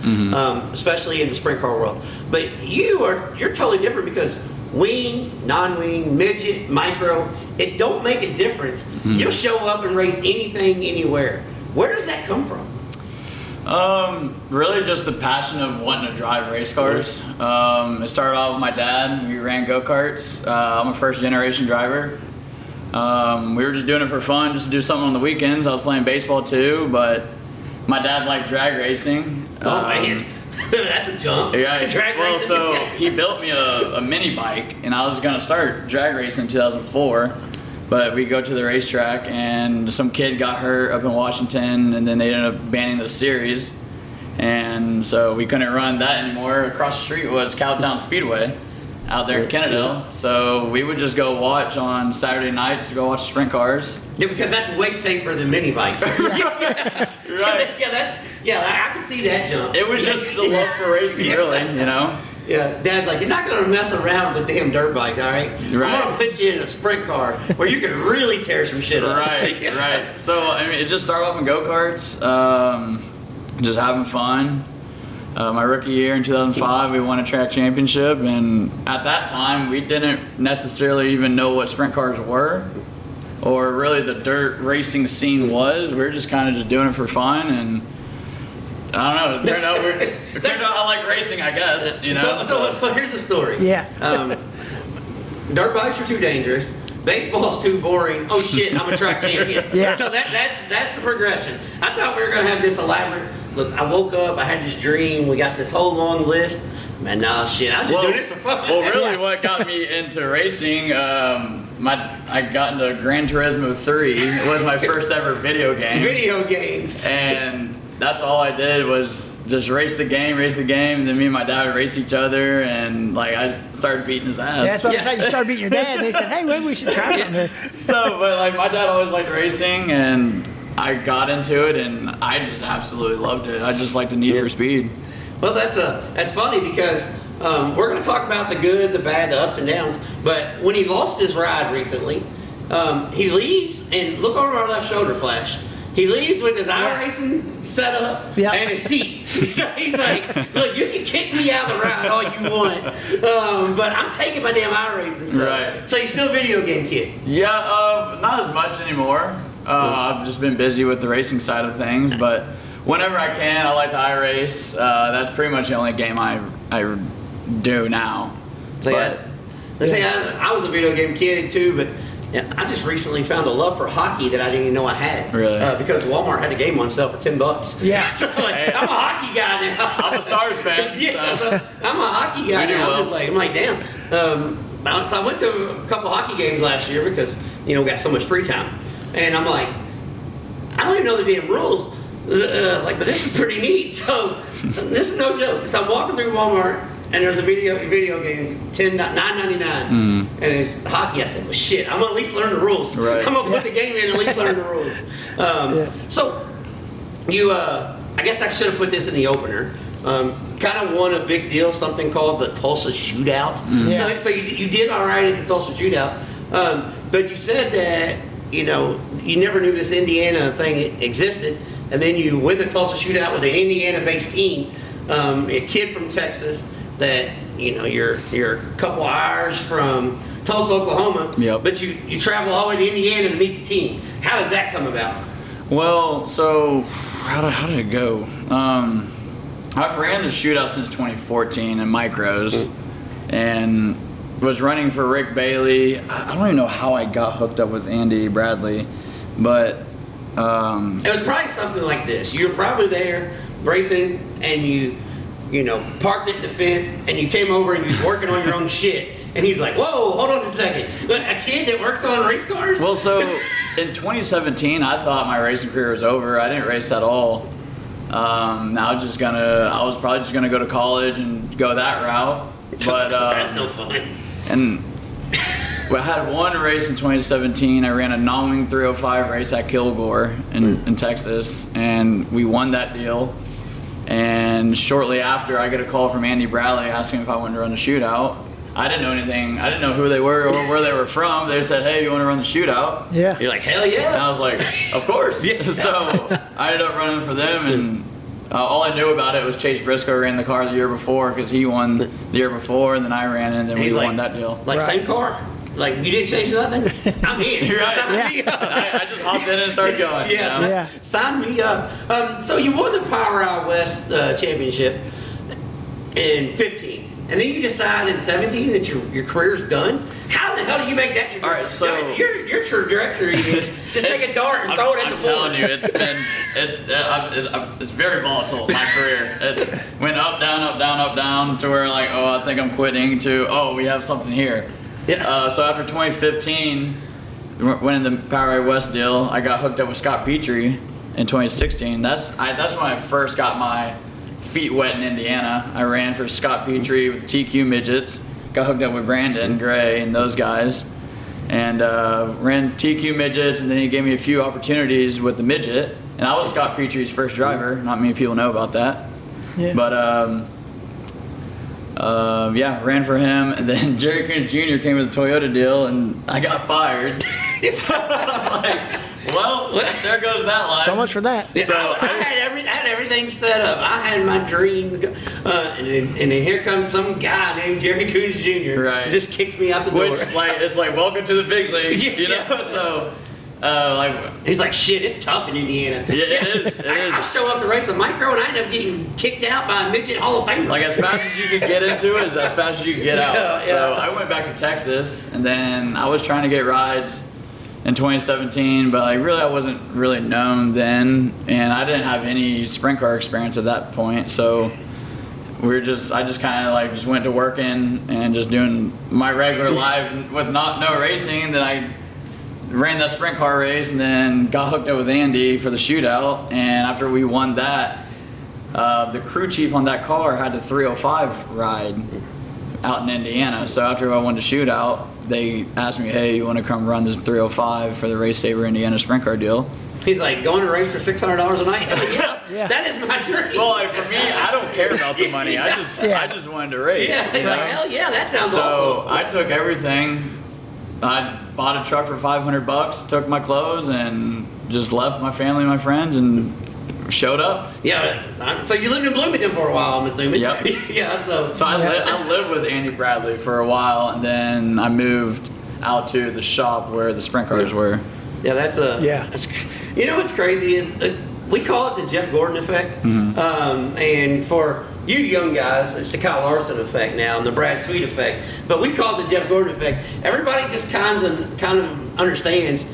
especially in the sprint car world. But you're totally different, because wing, non-wing, midget, micro, it don't make a difference. You'll show up and race anything, anywhere. Where does that come from? Really just the passion of wanting to drive race cars. It started off with my dad. We ran go-karts. I'm a first generation driver. We were just doing it for fun, just to do something on the weekends. I was playing baseball too, but my dad liked drag racing. Oh man. That's a jump. Right. Drag Well, racing. so he built me a mini bike, and I was gonna start drag racing in 2004. But we go to the racetrack, and some kid got hurt up in Washington, and then they ended up banning the series. And so we couldn't run that anymore. Across the street was Cowtown Speedway out there in Kennedale. So we would just go watch on Saturday nights, go watch sprint cars. Yeah, because that's way safer than mini bikes. Right. I can see that jump. It was just the love for racing, really, you know? Yeah, Dad's like, you're not going to mess around with a damn dirt bike, all right? I'm going to put you in a sprint car where you can really tear some shit up. Right. So, I mean, it just started off in go-karts, just having fun. My rookie year in 2005, we won a track championship, and at that time, we didn't necessarily even know what sprint cars were, or really the dirt racing scene was. We were just kind of just doing it for fun, and I don't know. It turned out I like racing, I guess. You know. So here's the story. Yeah. Dirt bikes are too dangerous. Baseball's too boring. Oh shit, I'm a track champion. Yeah. So that's the progression. I thought we were gonna have this elaborate. Look, I woke up. I had this dream. We got this whole long list. Man, nah, shit. I was just doing this for fun. Well, really, what got me into racing? I got into Gran Turismo 3. It was my first ever video game. Video games. And that's all I did was just race the game, and then me and my dad would race each other, and like I started beating his ass. Yeah, that's what I said. You started beating your dad, and they said, "Hey, maybe we should try something." Here. So, but like my dad always liked racing, and I got into it, and I just absolutely loved it. I just like the need for speed. Well, that's funny because we're going to talk about the good, the bad, the ups and downs. But when he lost his ride recently, he leaves and look over our left shoulder flash. He leaves with his iRacing setup and his seat. He's like, look, you can kick me out of the ride all you want, but I'm taking my damn iRacing stuff. Right. So he's still a video game kid. Yeah, not as much anymore. I've just been busy with the racing side of things, but whenever I can, I like to iRace. That's pretty much the only game I do now. So I was a video game kid too, but I just recently found a love for hockey that I didn't even know I had. Really? Because Walmart had a game on sale for $10. Yeah. So like, I'm a hockey guy now. I'm a Stars fan. So I'm a hockey guy now. I'm like, damn. So I went to a couple hockey games last year because we got so much free time, and I'm like, I don't even know the damn rules. I was like, but this is pretty neat. So this is no joke. So I'm walking through Walmart, and there's a video games, $9.99, and it's hockey. I said, well, shit, I'm gonna at least learn the rules. Right. I'm gonna put the game in and at least learn the rules. So you, I guess I should have put this in the opener. Kind of won a big deal, something called the Tulsa Shootout. So you did all right at the Tulsa Shootout, but you said that you never knew this Indiana thing existed, and then you win the Tulsa Shootout with an Indiana-based team, a kid from Texas. That you're a couple hours from Tulsa, Oklahoma, but you travel all the way to Indiana to meet the team. How does that come about? Well, so how did it go? I've ran the shootout since 2014 in micros, and was running for Rick Bailey. I don't even know how I got hooked up with Andy Bradley, but it was probably something like this. You were probably there racing, and you parked it in the fence, and you came over and you was working on your own shit. And he's like, whoa, hold on a second. A kid that works on race cars? Well, so in 2017, I thought my racing career was over. I didn't race at all. I was probably just gonna go to college and go that route. But that's no fun. And I had one race in 2017. I ran a non-wing 305 race at Kilgore in Texas, and we won that deal. And shortly after, I get a call from Andy Bradley asking if I wanted to run the shootout. I didn't know anything. I didn't know who they were or where they were from. They said, "Hey, you want to run the shootout?" Yeah. You're like, hell yeah. And I was like, of course. So I ended up running for them, and all I knew about it was Chase Briscoe ran the car the year before because he won the year before, and then I ran it, and then we won that deal. Like, same car? Like, you didn't change nothing? I'm in. You're right. Sign me up. I just hopped in and started going. Sign me up. So you won the POWRI West Championship in 15. and then you decide in 17 that your career's done. How the hell do you make that trajectory? All right, so your trajectory is just take a dart and throw it at the floor. I'm telling you, it's very volatile. My career, it went up, down, up, down, up, down to where like, oh, I think I'm quitting. To we have something here. Yeah. So after 2015, winning the POWRI West deal, I got hooked up with Scott POWRI in 2016. That's when I first got my feet wet in Indiana. I ran for Scott POWRI with TQ midgets, got hooked up with Brandon Gray and those guys, and ran TQ midgets, and then he gave me a few opportunities with the midget, and I was Scott POWRI's first driver. Not many people know about that. Yeah. But ran for him, and then Jerry Coons Jr. came with a Toyota deal, and I got fired. So I'm like, well, there goes that life. So much for that. Yeah, so I had everything set up. I had my dream, and then here comes some guy named Jerry Coons Jr. Right. Just kicks me out the door. It's like welcome to the big leagues, you know. So. He's like, shit, it's tough in Indiana. Yeah, it is. I show up to race a micro and I end up getting kicked out by a midget Hall of Famer. Like, as fast as you can get into it is as fast as you can get out. Yeah. So I went back to Texas, and then I was trying to get rides in 2017, but like really I wasn't really known then, and I didn't have any sprint car experience at that point. So I just kind of like just went to working and just doing my regular life with no racing. Then I ran that sprint car race and then got hooked up with Andy for the shootout. And after we won that, the crew chief on that car had the 305 ride out in Indiana. So after I won the shootout, they asked me, hey, you want to come run this 305 for the Race Saver Indiana sprint car deal? He's like, going to race for $600 a night? Yeah. That is my dream. Well, like, for me, I don't care about the money. I just wanted to race. Yeah, he's like, hell yeah, that sounds awesome. So I took everything. I bought a truck for $500, took my clothes, and just left my family and my friends and showed up. Yeah, so you lived in Bloomington for a while, I'm assuming. Yep. Yeah, so I lived with Andy Bradley for a while, and then I moved out to the shop where the sprint cars were. Yeah, that's you know what's crazy is we call it the Jeff Gordon effect, and for you young guys, it's the Kyle Larson effect now and the Brad Sweet effect. But we call it the Jeff Gordon effect. Everybody just kind of understands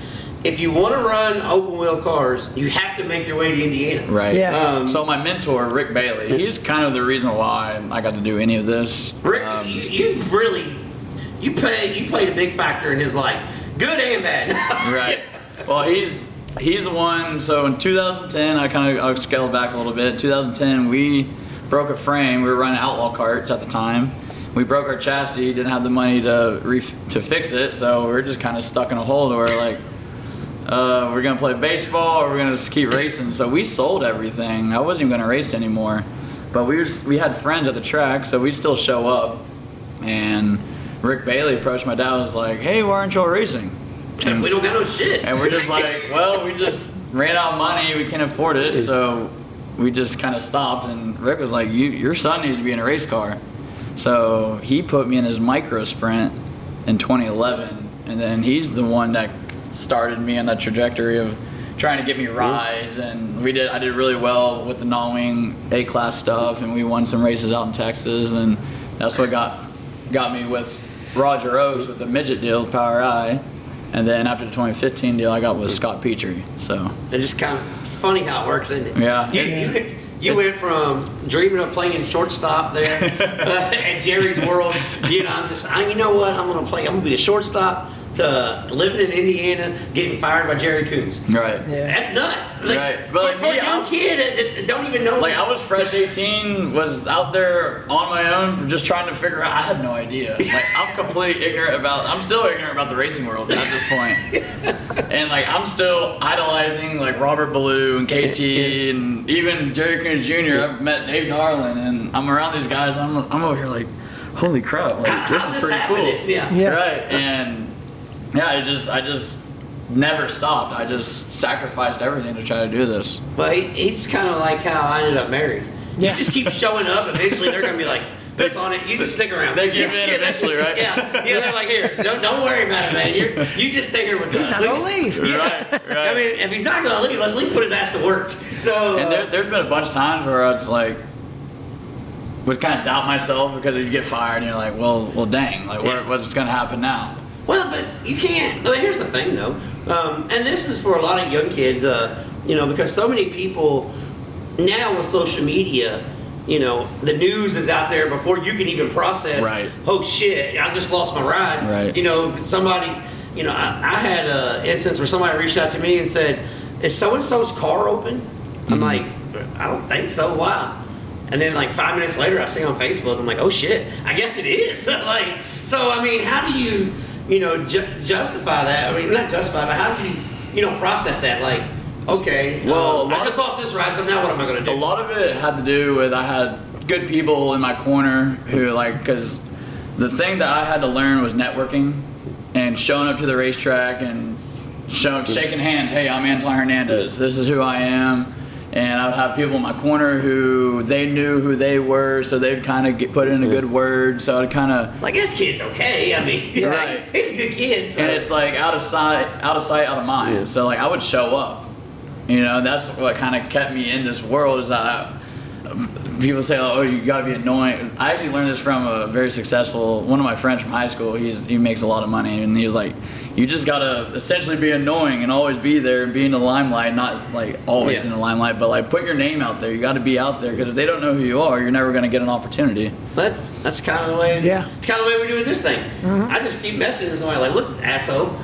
if you want to run open wheel cars, you have to make your way to Indiana. Right. Yeah. So my mentor, Rick Bailey, he's kind of the reason why I got to do any of this. Rick, you played a big factor in his life, good and bad. Right. Well, he's the one. So in 2010, I'll scale back a little bit. In 2010, we broke a frame. We were running outlaw carts at the time. We broke our chassis, didn't have the money to fix it, so we were just kind of stuck in a hole to where like, we're gonna play baseball or we're gonna just keep racing. So we sold everything. I wasn't even gonna race anymore, but we had friends at the track, so we'd still show up. And Rick Bailey approached my dad and was like, "Hey, why aren't y'all racing?" And we don't got no shit. And we're just like, well, we just ran out of money. We can't afford it, so we just kind of stopped. And Rick was like, your son needs to be in a race car. So he put me in his micro sprint in 2011, and then he's the one that started me on that trajectory of trying to get me rides. And I did really well with the non-wing A-class stuff, and we won some races out in Texas, and that's what got me with Roger Oaks with the midget deal with POWRI. And then after the 2015 deal, I got with Scott POWRI. So it's funny how it works, isn't it? Yeah. You went from dreaming of playing shortstop there at Jerry's World. You know what? I'm gonna be a shortstop to living in Indiana, getting fired by Jerry Coons. Right. Yeah. That's nuts. Like, right. But for a young kid that don't even know. Like, I was fresh 18, was out there on my own, just trying to figure out. I had no idea. Like, I'm still ignorant about the racing world at this point. And like, I'm still idolizing like Robert Ballou and KT and even Jerry Coons Jr. I've met Dave Darlin, and I'm around these guys. I'm over here like, holy crap! Like, this is pretty cool. Yeah. Right. And yeah, I just never stopped. I just sacrificed everything to try to do this. But he's kind of like how I ended up married. Yeah. You just keep showing up. Eventually, they're gonna be like, "Piss on it." You just stick around. They give in eventually, right? Yeah. They're like, "Here, don't worry about it, man. You just stay here with us." He's not gonna leave. Yeah. Right. I mean, if he's not gonna leave, let's at least put his ass to work. So. And there's been a bunch of times where I was like, would kind of doubt myself because you get fired and you're like, well, dang, like what's going to happen now? Well, but you can't. Here's the thing, though, and this is for a lot of young kids, because so many people now with social media, the news is out there before you can even process. Right. Oh shit! I just lost my ride. Right. Somebody. I had an instance where somebody reached out to me and said, "Is so and so's car open?" I'm like, "I don't think so. Why?" And then like 5 minutes later, I see on Facebook. I'm like, "Oh shit! I guess it is." Like, so I mean, how do you justify that? I mean, not justify, but how do you process that? Like, okay, well, I just lost this ride, so now what am I going to do? A lot of it had to do with I had good people in my corner who because the thing that I had to learn was networking and showing up to the racetrack and shaking hands. Hey, I'm Anton Hernandez. This is who I am. And I would have people in my corner who they knew who they were, so they'd kind of put in a good word. So I'd kind of like, this kid's okay. I mean, right. He's a good kid. So. And it's like out of sight, out of mind. Yeah. So like I would show up. That's what kind of kept me in this world. Is people say, "Oh, you got to be annoying." I actually learned this from a very successful one of my friends from high school. He makes a lot of money, and he was like, "You just got to essentially be annoying and always be there and be in the limelight, not like always in the limelight, but like put your name out there. You got to be out there because if they don't know who you are, you're never going to get an opportunity." That's kind of the way. Yeah. It's kind of the way we do this thing. Mm-hmm. I just keep messaging somebody like, "Look, asshole,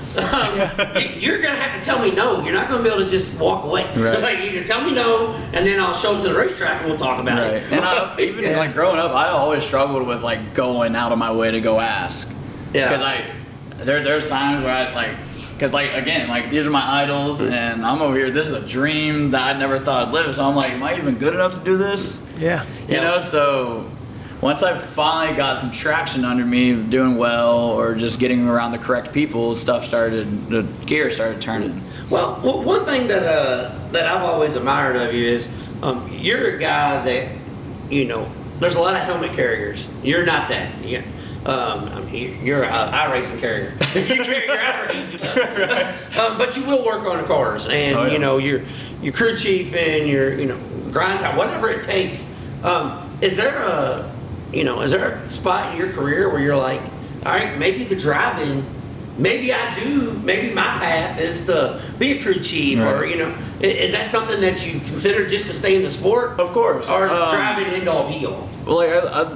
you're going to have to tell me no. You're not going to be able to just walk away. Right. Like either tell me no, and then I'll show up to the racetrack and we'll talk about it." And even like growing up, I always struggled with like going out of my way to go ask. Yeah. Because there's times where because again, these are my idols, and I'm over here. This is a dream that I never thought I'd live. So I'm like, am I even good enough to do this? Yeah. So once I finally got some traction under me, doing well, or just getting around the correct people, the gear started turning. Well, one thing that I've always admired of you is you're a guy that, there's a lot of helmet carriers. You're not that. You're an iRacing carrier. You carry your iRacing. But you will work on the cars, and your crew chief and your grind time, whatever it takes. Is there a spot in your career where you're like, all right, maybe the driving, maybe my path is to be a crew chief, or is that something that you consider just to stay in the sport? Of course. Or is driving end all be all? Well,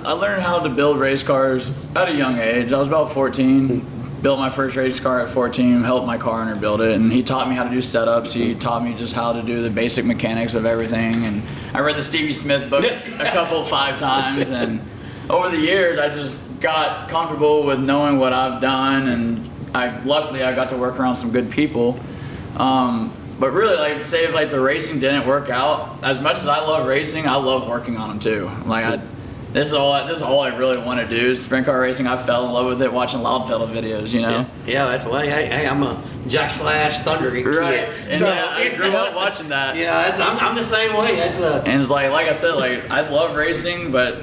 I learned how to build race cars at a young age. I was about 14. Built my first race car at 14. Helped my car owner build it, and he taught me how to do setups. He taught me just how to do the basic mechanics of everything. And I read the Stevie Smith book a 5 times, and over the years, I just got comfortable with knowing what I've done, and luckily I got to work around some good people. But really, say if the racing didn't work out, as much as I love racing, I love working on them too. This is all I really want to do. Sprint car racing. I fell in love with it watching loud pedal videos. Yeah, that's why I'm a Jack Slash Thunder kid. Right. So I grew up watching that. Yeah, I'm the same way. And it's like I said, I love racing, but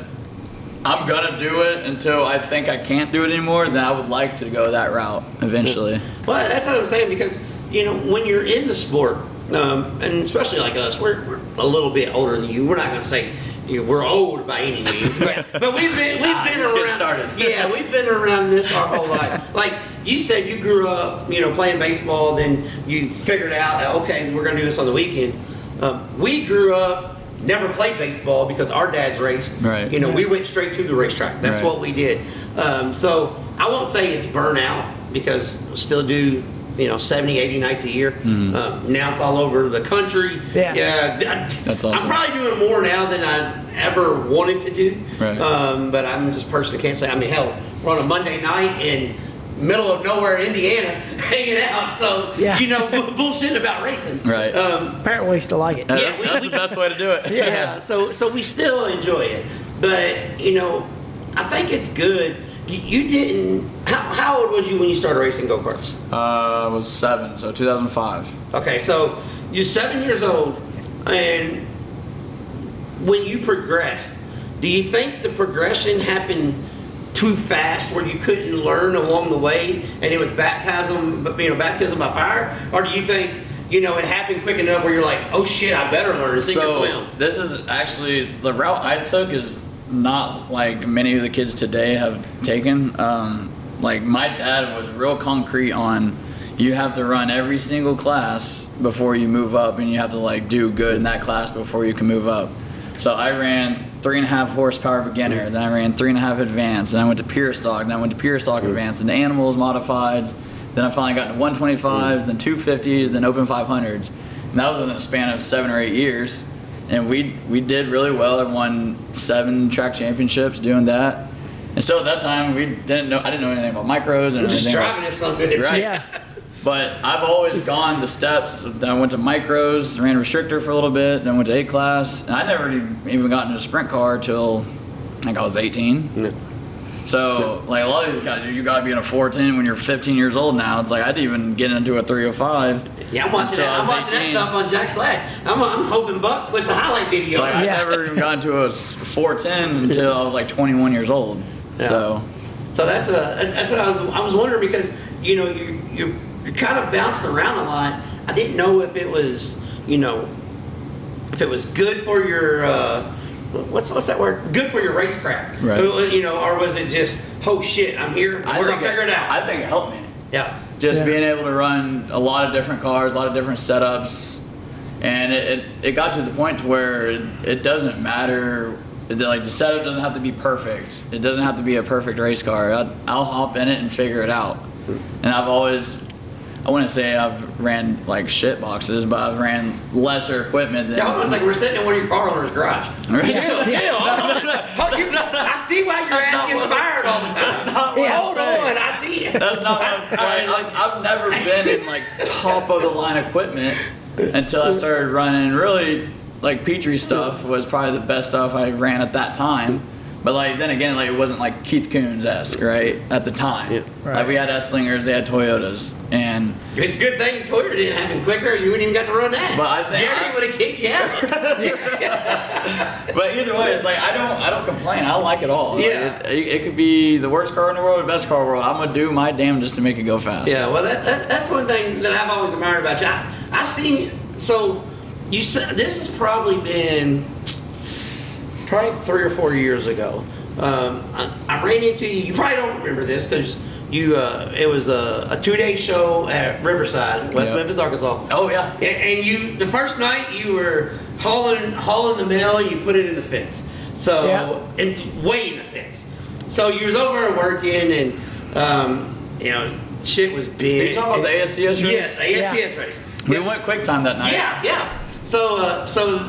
I'm gonna do it until I think I can't do it anymore. Then I would like to go that route eventually. Well, that's what I'm saying, because when you're in the sport, and especially like us, we're a little bit older than you. We're not gonna say we're old by any means, but we've been around. Started. Yeah, we've been around this our whole life. Like you said, you grew up, playing baseball. Then you figured out, okay, we're gonna do this on the weekends. We grew up. Never played baseball because our dads raced. Right. We went straight to the racetrack. That's what we did. So I won't say it's burnout, because we still do 70, 80 nights a year. Mm-hmm. Now it's all over the country. Yeah. That's awesome. I'm probably doing more now than I ever wanted to do. Right. But I'm just personally can't say. I mean, hell, we're on a Monday night in middle of nowhere, Indiana, hanging out. So bullshit about racing. Right. Apparently, we still like it. That's the best way to do it. Yeah. So we still enjoy it, but I think it's good. You didn't. How old was you when you started racing go-karts? I was 7, so 2005. Okay, so you're 7 years old, and when you progressed, do you think the progression happened too fast where you couldn't learn along the way, and it was baptism by fire? Or do you think it happened quick enough where you're like, oh shit, I better learn to sink or swim? This is actually the route I took is not like many of the kids today have taken. Like my dad was real concrete on, you have to run every single class before you move up, and you have to like do good in that class before you can move up. So I ran 3.5 horsepower beginner, then I ran 3.5 advanced, then I went to pure stock, then I went to pure stock advanced, and animals modified. Then I finally got into 125s, then 250s, then open 500s. And that was within a span of 7 or 8 years. And we did really well. I won 7 track championships doing that. And so at that time, I didn't know anything about micros. And just driving it something. Right. Yeah. But I've always gone the steps. I went to micros, ran restrictor for a little bit, then went to A class. And I never even got into a sprint car till I think I was 18. Yeah. So, like a lot of these guys, you got to be in a 410 when you're 15 years old now. It's like I didn't even get into a 305. Yeah, I'm watching that stuff on Jack Slack. I'm hoping Buck puts a highlight video. Like, I never even got into a 410 until I was like 21 years old. Yeah. So that's what I was wondering, because you kind of bounced around a lot. I didn't know if it was good for your what's that word? Good for your racecraft, right? Or was it just, oh shit, I'm here, we're gonna figure it out? I think it helped me. Yeah. Just being able to run a lot of different cars, a lot of different setups, and it got to the point to where it doesn't matter. Like the setup doesn't have to be perfect. It doesn't have to be a perfect race car. I'll hop in it and figure it out. And I've always, I wouldn't say I've ran like shit boxes, but I've ran lesser equipment than. Yeah, almost like we're sitting in one of your car owners' garage. Right. Chill. I see why your ass gets fired all the time. Hold on, I see it. That's not what I've never been in like top of the line equipment until I started running. Really, like POWRI stuff was probably the best stuff I ran at that time. But like then again, like it wasn't like Keith Coons-esque, right? At the time, Right. Like we had S-Slingers, they had Toyotas, and it's a good thing Toyota didn't happen quicker. You wouldn't even got to run that. But I think Jerry would have kicked you out. But either way, it's like I don't complain. I like it all. Yeah. Like, it could be the worst car in the world or the best car in the world. I'm gonna do my damnedest to make it go fast. Yeah, well, that's one thing that I've always admired about you. I seen, so you said this has probably been 3 or 4 years ago. I ran into you. You probably don't remember this because it was a 2-day show at Riverside, West Memphis, Arkansas. Oh yeah. And you, the first night you were hauling the mail, and you put it in the fence. So and way in the fence. So you was over there working, and shit was big. Are you talking about the ASCS race? Yes, the ASCS race. We went quick time that night. Yeah. So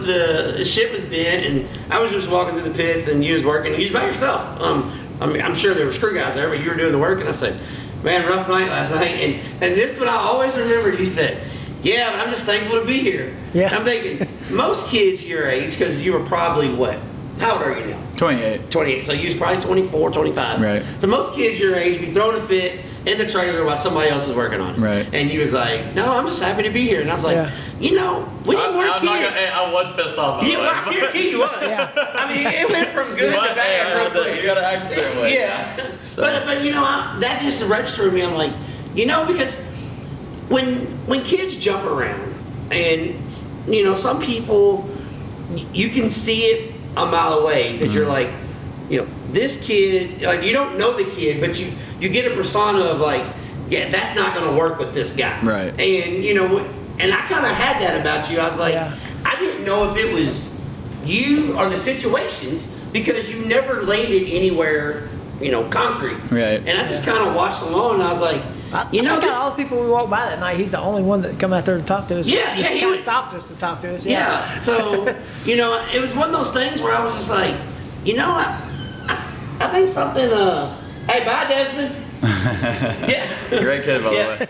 the shit was bent, and I was just walking through the pits, and you was working. You was by yourself. I'm sure there were screw guys there, but you were doing the work. And I said, "Man, rough night last night." And this is what I always remember. You said, "Yeah, but I'm just thankful to be here." Yeah. I'm thinking most kids your age, because you were probably what? How old are you now? 28. 28. So you was probably 24, 25. Right. So most kids your age be throwing a fit in the trailer while somebody else is working on it. Right. And you was like, "No, I'm just happy to be here." And I was like, we need more kids. I was pissed off. I guarantee you was. I mean, it went from good to bad real quick. You gotta act a certain way. Yeah. So. But that just registered with me. I'm like, because when kids jump around, and some people, you can see it a mile away because you're like, this kid, like you don't know the kid, but you get a persona of like, yeah, that's not going to work with this guy. Right. And and I kind of had that about you. I was like, I didn't know if it was you or the situations, because you never landed anywhere, concrete. Right. And I just kind of watched along, and I was like, I think all the people we walked by that night, he's the only one that come out there to talk to us. Yeah, he kind of stopped us to talk to us. Yeah. So, it was one of those things where I was just like, I think something. Hey, bye, Desmond. Yeah. Great kid, by the way.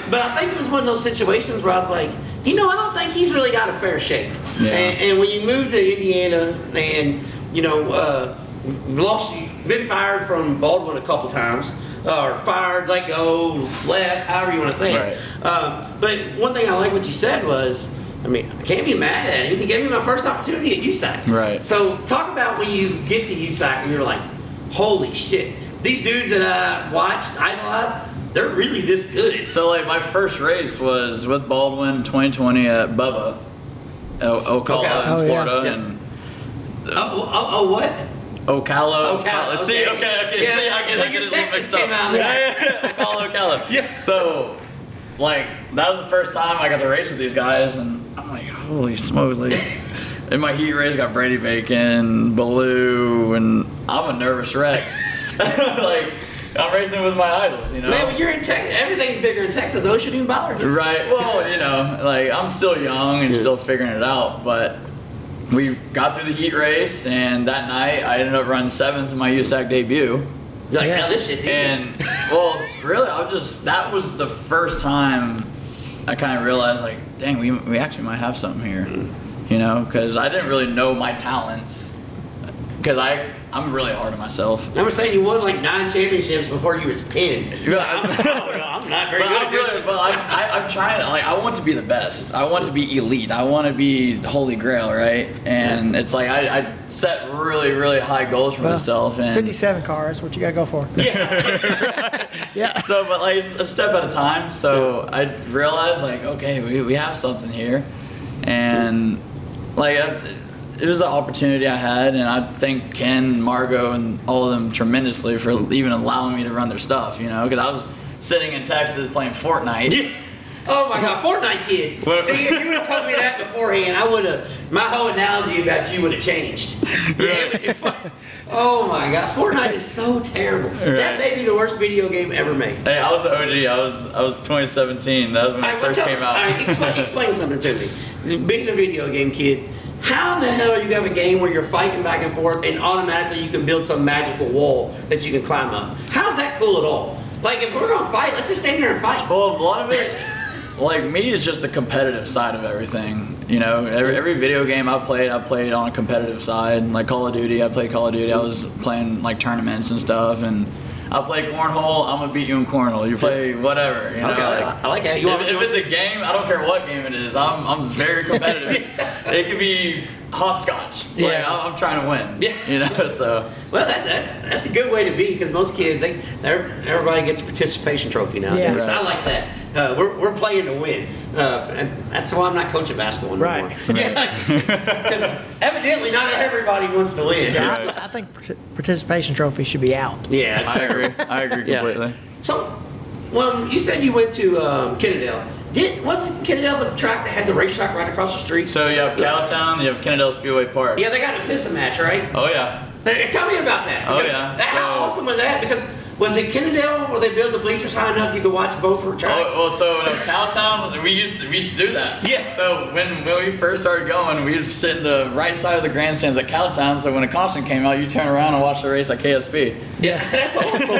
But I think it was one of those situations where I was like, I don't think he's really got a fair shake. Yeah. And when you move to Indiana, and been fired from Baldwin a couple times, or fired, let go, left, however you want to say it. But one thing I like what you said was, I can't be mad at him. He gave me my first opportunity at USAC. Right. So talk about when you get to USAC and you're like, holy shit, these dudes that I watched, idolized, they're really this good. So like my first race was with Baldwin 2020 at Bubba, Ocala in Florida, Yeah. and What? Ocala. See, okay. Okay. Yeah. See, I guess So I get your it Texas mixed up. came out. Yeah. Ocala. Yeah. So, like, that was the first time I got to race with these guys, and I'm like, holy smokes, like, in my heat race, got Brady Bacon, Baloo, and I'm a nervous wreck. Like, I'm racing with my idols, you know? Man, but you're in Texas. Everything's bigger in Texas. Ocean and Ballard. Right. Well, you know, like, I'm still young and still figuring it out, but we got through the heat race, and that night I ended up running 7th in my USAC debut. Like, hell, this shit's easy. And, well, really, that was the first time I kind of realized, like, dang, we actually might have something here, you know? Because I didn't really know my talents, because I'm really hard on myself. I was saying you won like 9 championships before you was 10. I'm not very good. I'm trying to, like, I want to be the best. I want to be elite. I want to be the holy grail, right? And it's like I set really, really high goals for myself. And 57 cars, what you got to go for? Yeah. Yeah. So, but like a step at a time. So I realized, like, okay, we have something here, and like it was an opportunity I had, and I thank Ken, Margot, and all of them tremendously for even allowing me to run their stuff. You know, because I was sitting in Texas playing Fortnite. Oh my God, Fortnite kid. See, if you would have told me that beforehand, I would have. My whole analogy about you would have changed. Oh my God, Fortnite is so terrible. Right. That may be the worst video game ever made. Hey, I was an OG. I was 2017. That was when it first came out. All right, explain something to me. Being a video game kid, how in the hell are you have a game where you're fighting back and forth and automatically you can build some magical wall that you can climb up? How's that cool at all? Like, if we're gonna fight, let's just stand there and fight. Well, a lot of it, like, me is just the competitive side of everything. You know, every video game I played on a competitive side. Like Call of Duty, I played Call of Duty. I was playing like tournaments and stuff, and I play cornhole. I'm gonna beat you in cornhole. You play whatever. You know, okay, like, I like that. If it's a game, I don't care what game it is. I'm very competitive. It could be hopscotch. Yeah, like, I'm trying to win. Yeah, you know. So well, that's a good way to be, because most kids, everybody gets a participation trophy now. Yeah, so I like that. We're playing to win, and that's why I'm not coaching basketball anymore. Right. Because evidently not everybody wants to win. Yeah, I think participation trophy should be out. Yeah, I agree completely. Yeah. So, well, you said you went to Kennedale. Wasn't Kennedale the track that had the racetrack right across the street? So you have Cowtown, you have Kennedale Speedway Park. Yeah, they got a piston match, right? Oh yeah. Tell me about that. Oh yeah. How awesome was that? Because was it Kennedale where they built the bleachers high enough you could watch both tracks? Oh, well, so Cowtown, we used to do that. Yeah. So when we first started going, we would sit in the right side of the grandstands at Cowtown. So when a caution came out, you turn around and watch the race at KSP. Yeah, that's awesome.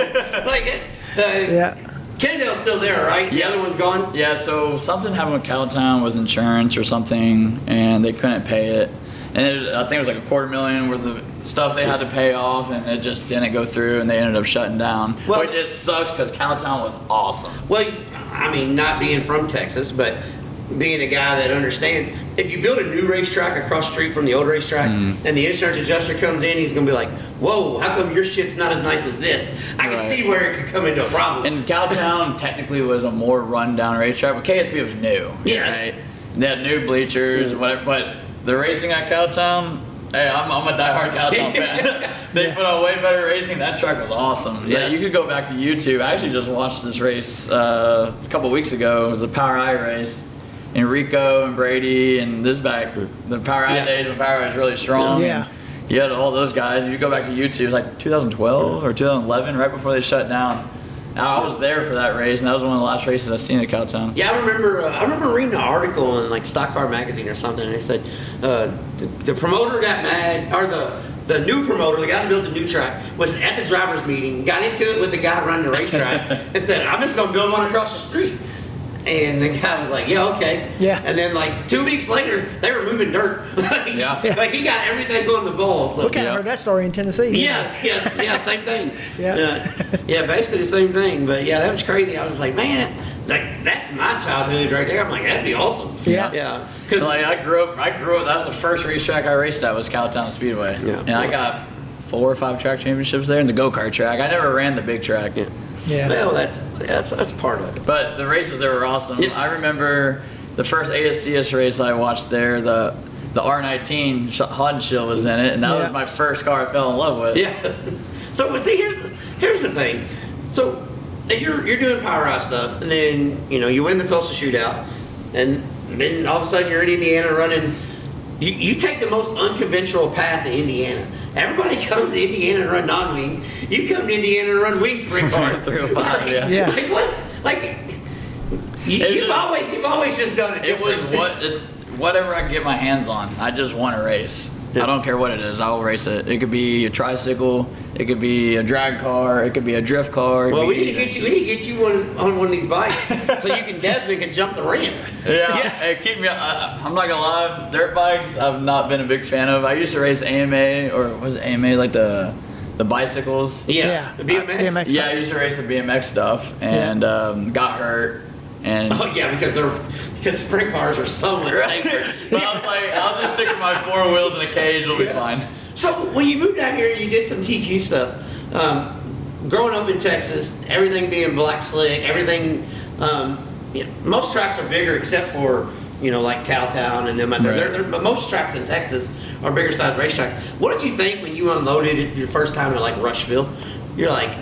Yeah. Kennedale's still there, right? The other one's gone? Yeah, so something happened with Cowtown with insurance or something, and they couldn't pay it. And I think it was like $250,000 worth of stuff they had to pay off, and it just didn't go through, and they ended up shutting down. Well, which it sucks because Cowtown was awesome. Well, I mean, not being from Texas, but being a guy that understands, if you build a new racetrack across the street from the old racetrack, and the insurance adjuster comes in, he's going to be like, whoa, how come your shit's not as nice as this? I can see where it could come into a problem. And Cowtown technically was a more run-down racetrack, but KSP was new. Yes. Right? They had new bleachers, whatever, but the racing at Cowtown, hey, I'm a diehard Cowtown fan. They put on way better racing. That track was awesome. Yeah, you could go back to YouTube. I actually just watched this race a couple weeks ago. It was a POWRI race. Enrico and Brady and this back, the POWRI days when POWRI was really strong. Yeah. You had all those guys. You go back to YouTube, it's like 2012 or 2011, right before they shut down. I was there for that race, and that was one of the last races I've seen at Cowtown. Yeah, I remember reading an article in like Stock Car Magazine or something, and they said the promoter got mad, or the new promoter, the guy who built the new track, was at the driver's meeting, got into it with the guy running the racetrack, and said, I'm just going to build one across the street. And the guy was like, yeah, okay. Yeah. And then like 2 weeks later, they were moving dirt. Like he got everything going the ball. So We kind of heard that story in Tennessee. yeah, same thing. Yeah. Basically the same thing. But yeah, that was crazy. I was like, man, like that's my childhood right there. I'm like, that'd be awesome. Yeah. Because Like I grew up. That was the first racetrack I raced at was Cowtown Speedway. Yeah. And I got 4 or 5 track championships there in the go-kart track. I never ran the big track. Yeah. Well, that's part of it. But the races there were awesome. Yeah. I remember the first ASCS race I watched there. the R19 Hodenshield was in it, and that was my first car I fell in love with. Yes. So see, here's the thing. So you're doing POWRI stuff, and then you win the Tulsa Shootout, and then all of a sudden you're in Indiana running. You take the most unconventional path to Indiana. Everybody comes to Indiana and run non-wing. You come to Indiana and run wing sprint cars. 305, Like what? Like you've always just done it. It's whatever I get my hands on. I just want to race. I don't care what it is. I'll race it. It could be a tricycle. It could be a drag car. It could be a drift car. Well, we need to get you on one of these bikes so you can Desmond can jump the ramp. Hey, keep me. I'm not gonna lie. Dirt bikes, I've not been a big fan of. I used to race AMA, or was it AMA, like the bicycles? The BMX. Yeah, I used to race the BMX stuff and got hurt. And because sprint cars are so much safer. But I was like, I'll just stick with my 4 wheels and a cage. It'll be fine. So when you moved out here, you did some TQ stuff. Growing up in Texas, everything being black slick, everything. Most tracks are bigger except for like Cowtown and them out there. But most tracks in Texas are bigger size racetrack. What did you think when you unloaded it your first time at like Rushville? You're like,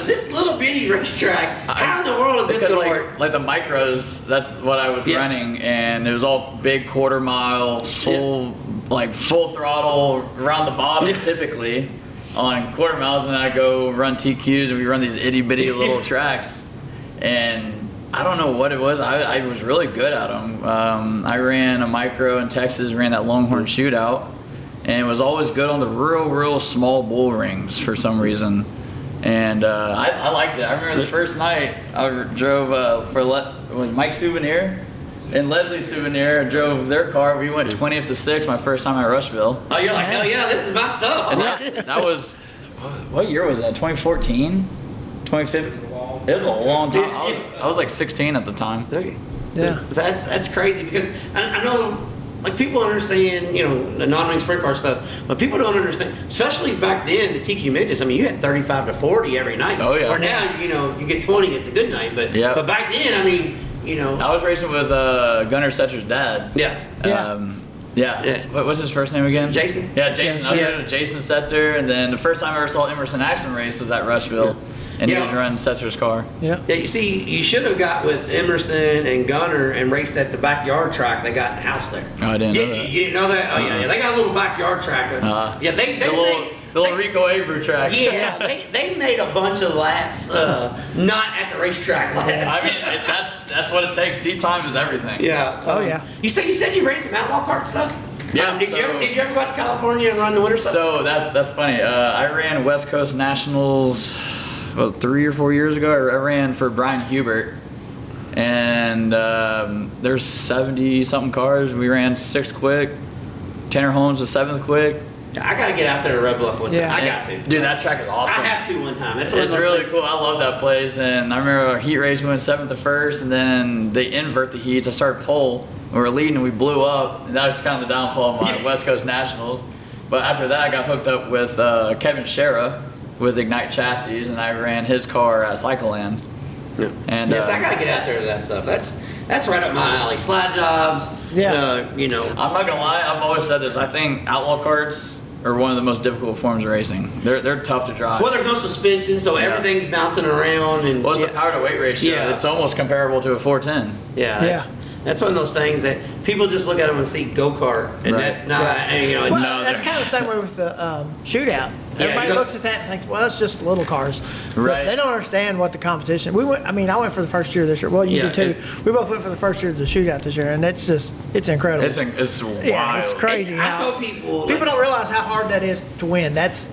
this little bitty racetrack, how in the world is this going to work? Like the micros, that's what I was running, and it was all big quarter mile, full throttle around the bottom typically on quarter miles, and I go run TQs, and we run these itty bitty little tracks, and I don't know what it was. I was really good at them. I ran a micro in Texas, ran that Longhorn Shootout, and it was always good on the real small bull rings for some reason. And I liked it. I remember the first night I drove was Mike Souvenir and Leslie Souvenir. I drove their car. We went 20th to 6 my first time at Rushville. Oh, you're like, hell yeah, this is my stuff. And that was, what year was that? 2014? 2015? It was a long time. I was like 16 at the time. Okay. Yeah. That's crazy because I know. Like people understand, the non-wing sprint car stuff, but people don't understand, especially back then, the TQ midgets. I mean, you had 35 to 40 every night. Oh yeah. Or now, if you get 20, it's a good night. But back then, I mean, I was racing with Gunnar Setcher's dad. What's his first name again? Jason. Yeah, Jason. I was racing with Jason Setzer, and then the first time I ever saw Emerson Axon race was at Rushville. And he was running Setzer's car. Yeah, you see, you should have got with Emerson and Gunner and raced at the backyard track they got in the house there. Oh, I didn't know that. You didn't know that? Oh, yeah. They got a little backyard track. The little Rico Avery track. Yeah, they made a bunch of laps, not at the racetrack laps. I mean, that's what it takes. Seat time is everything. Yeah. You said you raced some outlaw kart stuff? Yeah. Did you ever go out to California and run the winter stuff? So that's funny. I ran West Coast Nationals 3 or 4 years ago. I ran for Brian Hubert, and there's 70 something cars. We ran 6th quick. Tanner Holmes was 7th quick. I gotta get out there to Red Bluff one time. I got to. Dude, that track is awesome. I have to one time. It's really cool. I love that place. And I remember our heat race, we went 7th to 1st, and then they invert the heats. I started pole. We were leading, and we blew up. And that was kind of the downfall of my West Coast Nationals. But after that, I got hooked up with Kevin Shera with Ignite Chassis, and I ran his car at Cycleland. Yeah. And I gotta get out there to that stuff. That's right up my alley. Slide jobs. Yeah. I'm not gonna lie. I've always said this. I think outlaw karts are one of the most difficult forms of racing. They're tough to drive. Well, there's no suspension, so everything's bouncing around. And what's the power to weight ratio? Yeah. It's almost comparable to a 410. That's one of those things that people just look at them and see go-kart, and that's not. That's kind of the same way with the shootout. Everybody looks at that and thinks, well, that's just little cars. Right. But they don't understand what the competition. I went for the first year this year. Well, you did too. We both went for the first year of the shootout this year, and it's incredible. It's wild. Yeah, it's crazy. I tell people don't realize how hard that is to win. It's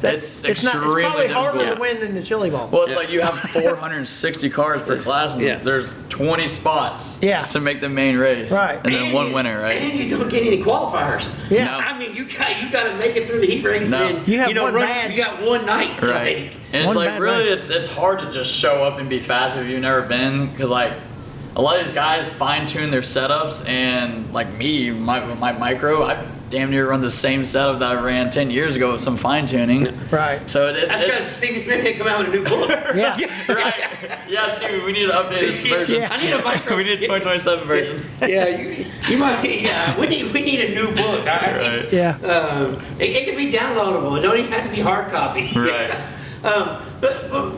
probably harder to win than the Chili Bowl. Well, it's like you have 460 cars per class, and there's 20 spots to make the main race. Right. And then one winner, right? And you don't get any qualifiers. Yeah. No. I mean, you got to make it through the heat race. No. And you have you got one night. Right. And it's like really, it's hard to just show up and be fast if you've never been, because like a lot of these guys fine tune their setups, and like me, my micro, I damn near run the same setup that I ran 10 years ago with some fine tuning. Right. So that's because Stevie Smith didn't come out with a new book. Yeah. Right. Yeah, Stevie, we need an updated version. Yeah. I need a micro. We need a 2027 version. Yeah, you might. Yeah, we need a new book. Right. Yeah. It can be downloadable. It don't even have to be hard copy. Right. But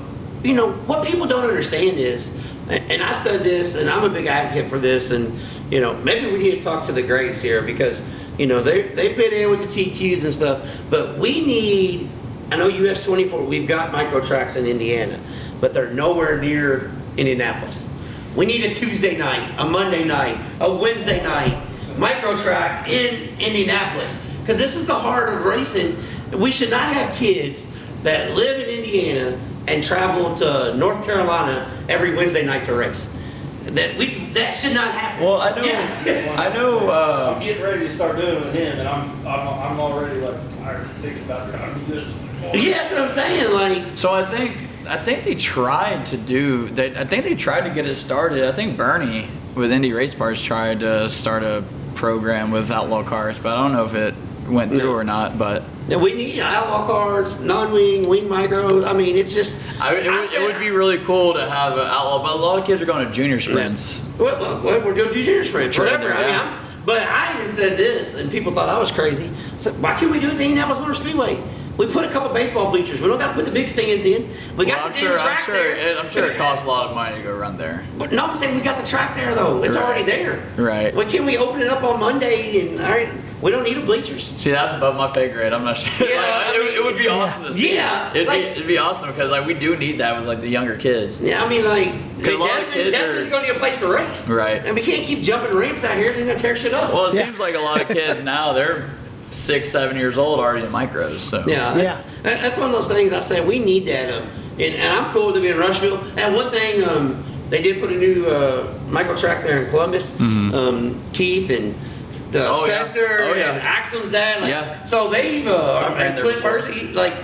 you know what people don't understand is, and I said this, and I'm a big advocate for this, and you know maybe we need to talk to the Grays here because you know they've been in with the TQs and stuff, but we need. I know US 24. We've got micro tracks in Indiana, but they're nowhere near Indianapolis. We need a Tuesday night, a Monday night, a Wednesday night micro track in Indianapolis because this is the heart of racing. We should not have kids that live in Indiana and travel to North Carolina every Wednesday night to race. That should not happen. Well, I know. Yeah. I know. I'm getting ready to start doing it with him, and I'm already like tired of thinking about driving this. Yeah, that's what I'm saying. Like, So I think they tried to do. I think they tried to get it started. I think Bernie with Indy Race Parts tried to start a program with outlaw cars, but I don't know if it went through or not. But we need outlaw cars, non-wing, wing micros. I mean, it's just. it would be really cool to have an outlaw, but a lot of kids are going to junior sprints. Well, we're doing junior sprints, Sure, whatever. yeah. But I even said this, and people thought I was crazy. So why can't we do it at the Indianapolis Motor Speedway? We put a couple baseball bleachers. We don't got to put the big stands in. We got the damn track there. I'm sure it costs a lot of money to go run there. But no, I'm saying we got the track there though. It's Right. already there. Right. Why can't we open it up on Monday and all right? We don't need a bleachers. See, that's above my pay grade. I'm not sure. Yeah, Like, it would be awesome to see. Yeah, It'd be awesome because like we do need that with like the younger kids. Yeah, I mean like a lot of kids Desmond's going to be a place to race. Right. And we can't keep jumping ramps out here. They're going to tear shit up. Well, it Yeah. seems like a lot of kids now they're 6, 7 years old already in micros. So Yeah, that's one of those things I say we need that. And I'm cool to be in Rushville. And one thing, they did put a new micro track there in Columbus. Keith and the Sensor and Axum's dad. Like, Yeah. So they've ran and there Clint before. Percy, like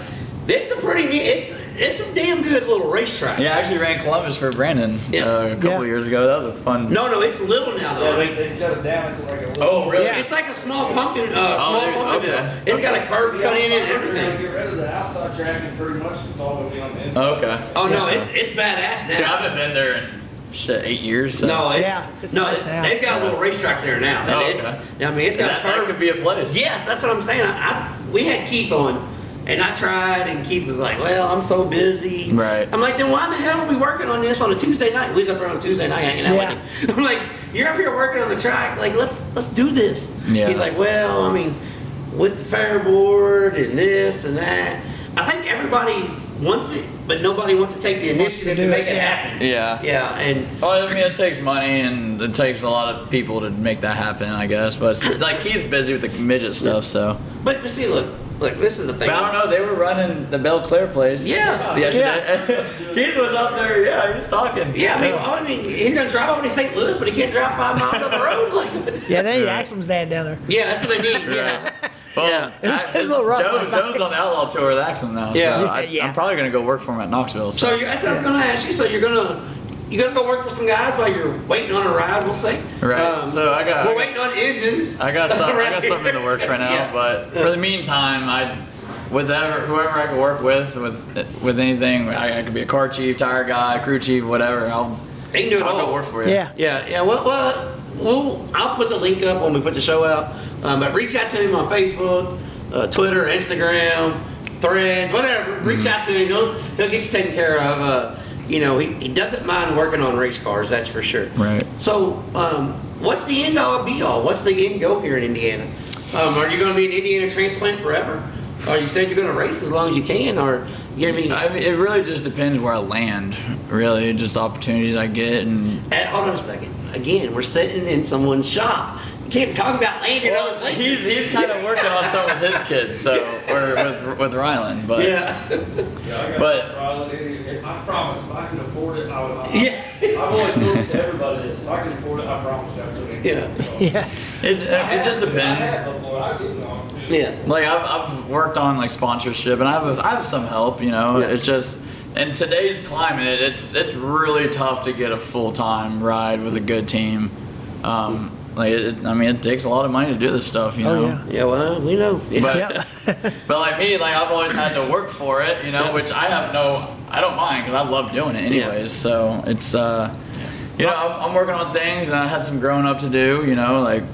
it's a pretty neat. It's a damn good little racetrack. Yeah, I actually ran Columbus for Brandon a couple years ago. That was a fun. No, it's little now though. Yeah, they shut it down. It's like a little. Oh, really? Yeah. It's like a small pumpkin. Okay. It's got a curve cut in it and We're gonna everything. get rid of the outside track and pretty much it's all gonna be on the inside. Okay. Oh no, it's badass now. See, I haven't been there in 8 years. So. No, it's nice now. they've got a little racetrack there now. Oh, It's- okay. I mean, it's got that, a that curve. could be a place. Yes, that's what I'm saying. We had Keith on, and I tried, and Keith was like, "Well, I'm so busy." Right. I'm like, "Then why the hell are we working on this on a Tuesday night?" We was up there on a Tuesday night hanging out Yeah. with him. I'm like, "You're up here working on the track. Like, let's do this." Yeah. He's like, "Well, I mean, with the fair board and this and that, I think everybody wants it, but nobody wants to take the initiative to do make it, it yeah. happen." Yeah. Yeah, and Well, I mean, it takes money and it takes a lot of people to make that happen, I guess. But like Keith's busy with the midget stuff, so. but see, look, this is the thing. But I don't know. They were running the Belle Claire place. Yeah. Yesterday. Keith was up there. Yeah, he was talking. Yeah, I mean, he's gonna drive over to St. Louis, but he can't drive 5 miles up the road. Like, Yeah, they need Axum's dad down there. yeah, that's what they need. Yeah, Well, It was a little rough last night. Joe's on the Outlaw Tour with Axel now. Yeah. So Yeah. I'm probably gonna go work for him at Knoxville. So that's what I was gonna ask you. So you're gonna go work for some guys while you're waiting on a ride, we'll say. Right. So we're waiting on engines. I got something in the works right now, Yeah. but for the meantime, whoever I can work with anything, I could be a car chief, tire guy, crew chief, whatever. They can do it I'll all. go work for you. Yeah. Yeah. I'll put the link up when we put the show out. But reach out to him on Facebook, Twitter, Instagram, Threads, whatever. Reach out to him. He'll get you taken care of. He doesn't mind working on race cars, that's for sure. Right. So, what's the end all be all? What's the end goal here in Indiana? Are you going to be an Indiana transplant forever? Or you said you're going to race as long as you can? Or you know what I mean? It really just depends where I land. Really, just opportunities I get and. Hold on a second. Again, we're sitting in someone's shop. You can't talk about landing other places. He's kind of working on some with his kids, so or with Rylan, but Yeah. Yeah, I got But- I promise, if I can afford it, I will. Yeah. I've always told everybody this. If I can afford it, I promise you. I'll do it. Yeah. Yeah. it just I depends. have before. I didn't know. Yeah. Like I've worked on like sponsorship, and I have some help. Yeah. It's just in today's climate, it's really tough to get a full-time ride with a good team. It takes a lot of money to do this stuff, you know. Yeah. Yeah, well, we know. But, but like me, like I've always had to work for it, you know, which I don't mind because I love doing it anyways. So it's, I'm working on things and I had some growing up to do, you know, like.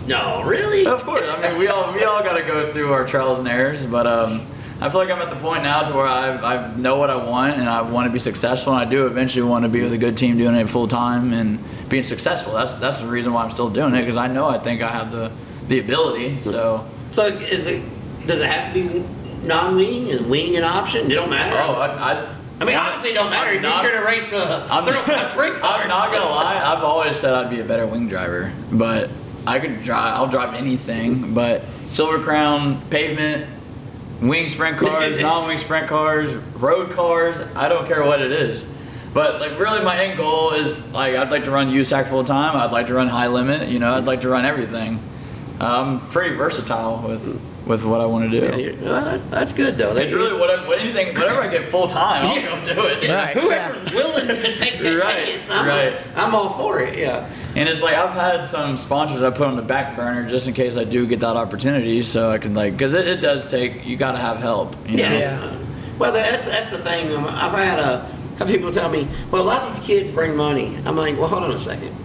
No, really? Of course. I mean, we all got to go through our trials and errors, but I feel like I'm at the point now to where I know what I want and I want to be successful, and I do eventually want to be with a good team doing it full time and being successful. That's the reason why I'm still doing it, because I think I have the ability. So does it have to be non-wing and wing an option? It don't matter. Oh, obviously it don't matter. You're trying to race the sprint cars. I'm not gonna lie. I've always said I'd be a better wing driver, but I'll drive anything. But Silver Crown, pavement, wing sprint cars, non-wing sprint cars, road cars, I don't care what it is. But like really my end goal is like I'd like to run USAC full time, I'd like to run high limit, you know, I'd like to run everything. I'm pretty versatile with what I want to do. Yeah, that's good though. It's really whatever I get full time, I'll go do it. Yeah. Right. Whoever's willing to take that chance, I'm all for it. Yeah. And it's like I've had some sponsors I put on the back burner just in case I do get that opportunity, so I can because it does take, you got to have help. You know? Yeah. Well, that's the thing. I've had people tell me, well, a lot of these kids bring money. I'm like, well, hold on a second.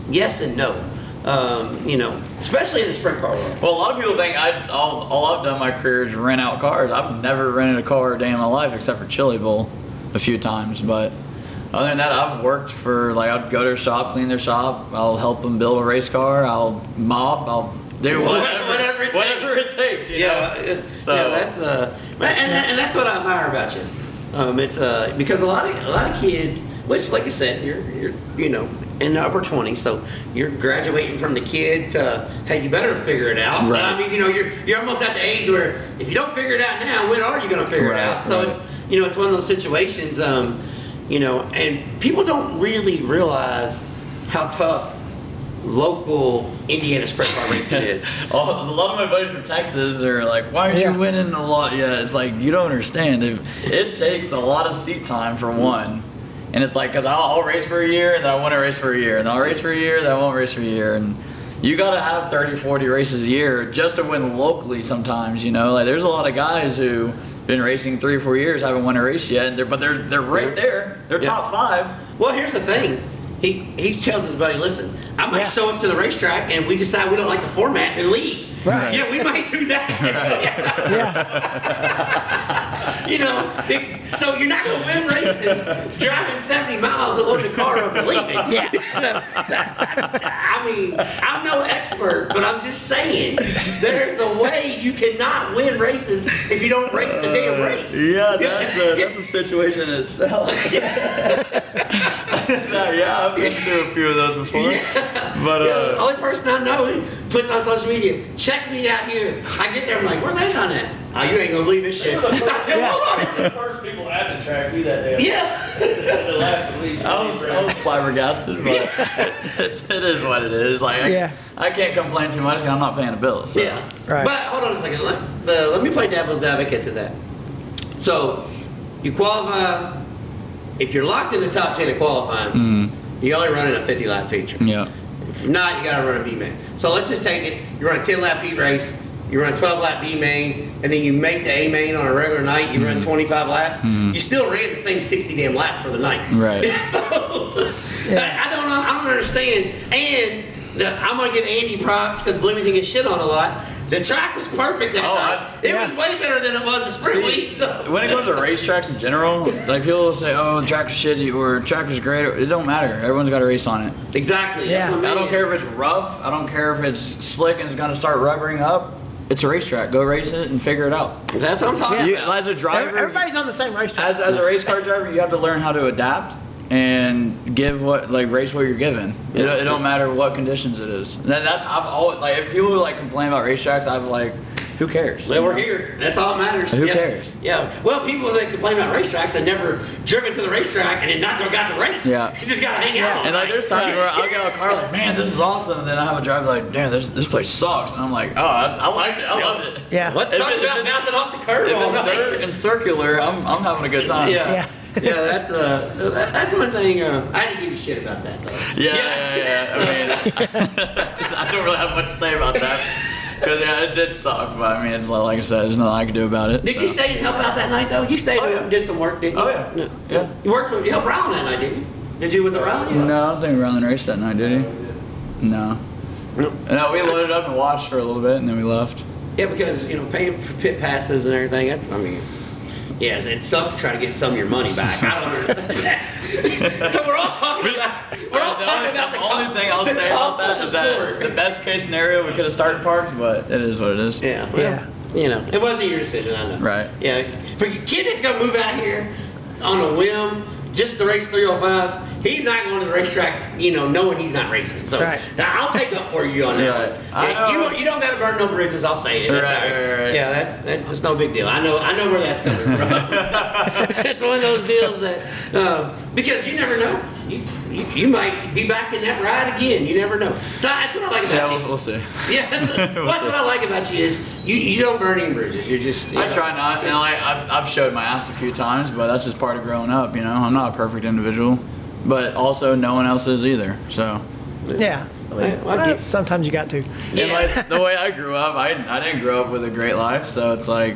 Yes and no. Especially in the sprint car world. Well, a lot of people think all I've done in my career is rent out cars. I've never rented a car a day in my life except for Chili Bowl a few times. But other than that, I've worked for, like, I'd go to their shop, clean their shop. I'll help them build a race car. I'll mop. I'll do whatever it takes. You know? So yeah, that's and that's what I admire about you. It's because a lot of kids, which, like I said, you're in the upper 20s, so you're graduating from the kids. Hey, you better figure it out. Right. I mean, you're almost at the age where if you don't figure it out now, when are you going to figure it out? So it's one of those situations. And people don't really realize how tough local Indiana sprint car racing is. A lot of my buddies from Texas are like, why aren't you winning a lot? Yeah, it's like, you don't understand. It takes a lot of seat time for one. And it's like, because I'll race for a year, and then I want to race for a year, and I'll race for a year, then I won't race for a year. And you got to have 30, 40 races a year just to win locally sometimes, you know? Like, there's a lot of guys who been racing 3 or 4 years, haven't won a race yet, but they're right there. They're top 5. Well, here's the thing. He tells his buddy, listen, I might show up to the racetrack and we decide we don't like the format and leave. Right. Yeah, we might do that. Yeah. So you're not going to win races driving 70 miles to load the car up and leaving. Yeah. I mean, I'm no expert, but I'm just saying, there's a way you cannot win races if you don't race the damn race. Yeah, that's a situation in itself. Yeah, I've been through a few of those before. Yeah. But the only person I know who puts on social media, check me out here. I get there, I'm like, where's Anton at? Oh, you ain't gonna believe this shit. I said, hold on. The first people at the track do that day. Yeah. The last to leave. I was flabbergasted, but it is what it is. Like, I can't complain too much because I'm not paying the bills. So. Yeah. Right. But hold on a second. Let me play devil's advocate to that. So, you qualify. If you're locked in the top 10 of qualifying, you're only running a 50-lap feature. Yeah. If you're not, you got to run a B-main. So let's just take it. You run a 10-lap heat race. You run a 12-lap B-main, and then you make the A-main on a regular night. You run 25 laps. You still ran the same 60 damn laps for the night. Right. So I don't understand. And I'm gonna give Andy props because Bloomington gets shit on a lot. The track was perfect that night. It was way better than it was a sprint week. So. When it comes to racetracks in general, like people will say, "Oh, the track was shitty" or "The track was great." It don't matter. Everyone's got a race on it. Exactly. Yeah. I don't care if it's rough. I don't care if it's slick and it's gonna start rubbering up. It's a racetrack. Go race it and figure it out. That's what I'm talking about. As a driver, Everybody's on the same racetrack. As a race car driver, you have to learn how to adapt and race what you're given. It don't matter what conditions it is. I've always, like, if people complain about racetracks, I've who cares? Well, we're here. That's all that matters. Who cares? Yeah. Well, people that complain about racetracks have never driven to the racetrack and then not got to race. Yeah. You just got to hang out all And like night. there's times where I'll get out of the car like, man, this is awesome. And then I have a driver like, damn, this place sucks. And I'm like, oh, I liked it. I loved it. Yeah. What's talking about bouncing off the curb all If it's night? dirt and circular, I'm having a good time. Yeah. Yeah, that's one thing. I didn't give you shit about that though. Yeah. I mean, I don't really have much to say about that. Because it did suck, but I mean, it's like I said, there's nothing I can do about it. Did you stay and help out that night though? You stayed and did some work, didn't you? Oh yeah. No. Yeah. You helped Rowland that night, didn't you? Did you with the Rowland? Yeah. No, I don't think Rowland raced that night, did he? No. No, we loaded up and watched for a little bit, and then we left. Yeah, because paying for pit passes and everything. Yeah, it sucked to try to get some of your money back. I don't understand that. So we're all talking about the only thing I'll say about that is that the best case scenario we could have started parked, but it is what it is. Yeah. Well, it wasn't your decision, I know. Right. Yeah. For your kid that's gonna move out here on a whim just to race 305s, he's not going to the racetrack, knowing he's not racing. So I'll take up for you on that one. You don't got to burn no bridges. I'll say it. That's all right. Yeah, that's no big deal. I know where that's coming from. That's one of those deals that because you never know. You might be back in that ride again. You never know. So that's what I like about you. Yeah, we'll see. Yeah, that's what I like about you is you don't burn any bridges. You're just. I try not, and I've showed my ass a few times, but that's just part of growing up. I'm not a perfect individual, but also no one else is either. So. Yeah. Well, sometimes you got to. And like the way I grew up, I didn't grow up with a great life, so it's like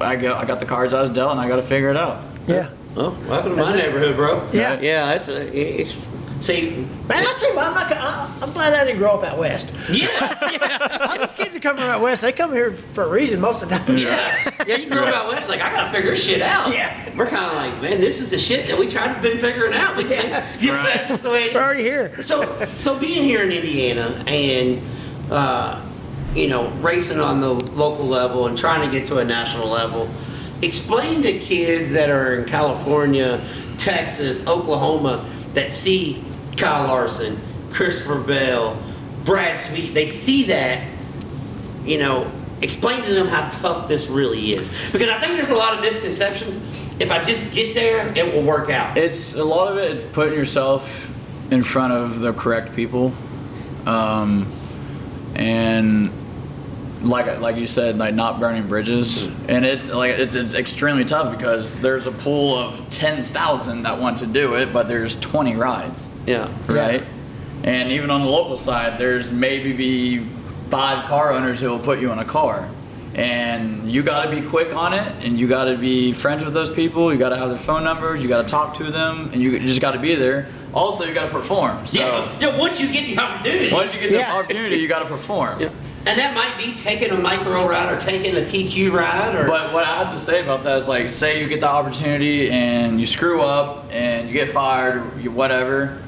I got the cards I was dealt, and I got to figure it out. Yeah. Well, welcome to my neighborhood, bro. Yeah. Yeah, see, man, I tell you what, I'm glad I didn't grow up out west. Yeah. All these kids that come from out west, they come here for a reason most of the time. Yeah, you grew up out west, like, I gotta figure this shit out. Yeah. We're kind of like, man, this is the shit that we tried to been figuring out. We can't. That's just the way it is. We're already here. So being here in Indiana and, racing on the local level and trying to get to a national level, explain to kids that are in California, Texas, Oklahoma, that see Kyle Larson, Christopher Bell, Brad Sweet, they see that, explain to them how tough this really is. Because I think there's a lot of misconceptions. If I just get there, it will work out. It's a lot of it's putting yourself in front of the correct people. And like you said, like not burning bridges, and it's extremely tough because there's a pool of 10,000 that want to do it, but there's 20 rides. Yeah. Right. And even on the local side, there's maybe 5 car owners who will put you in a car, and you got to be quick on it, and you got to be friends with those people. You got to have their phone numbers. You got to talk to them, and you just got to be there. Also, you got to perform. So yeah. Once you get the opportunity. Once you get the opportunity, you got to perform. Yeah. And that might be taking a micro ride or taking a TQ ride. But what I have to say about that is, like, say you get the opportunity and you screw up and you get fired or whatever,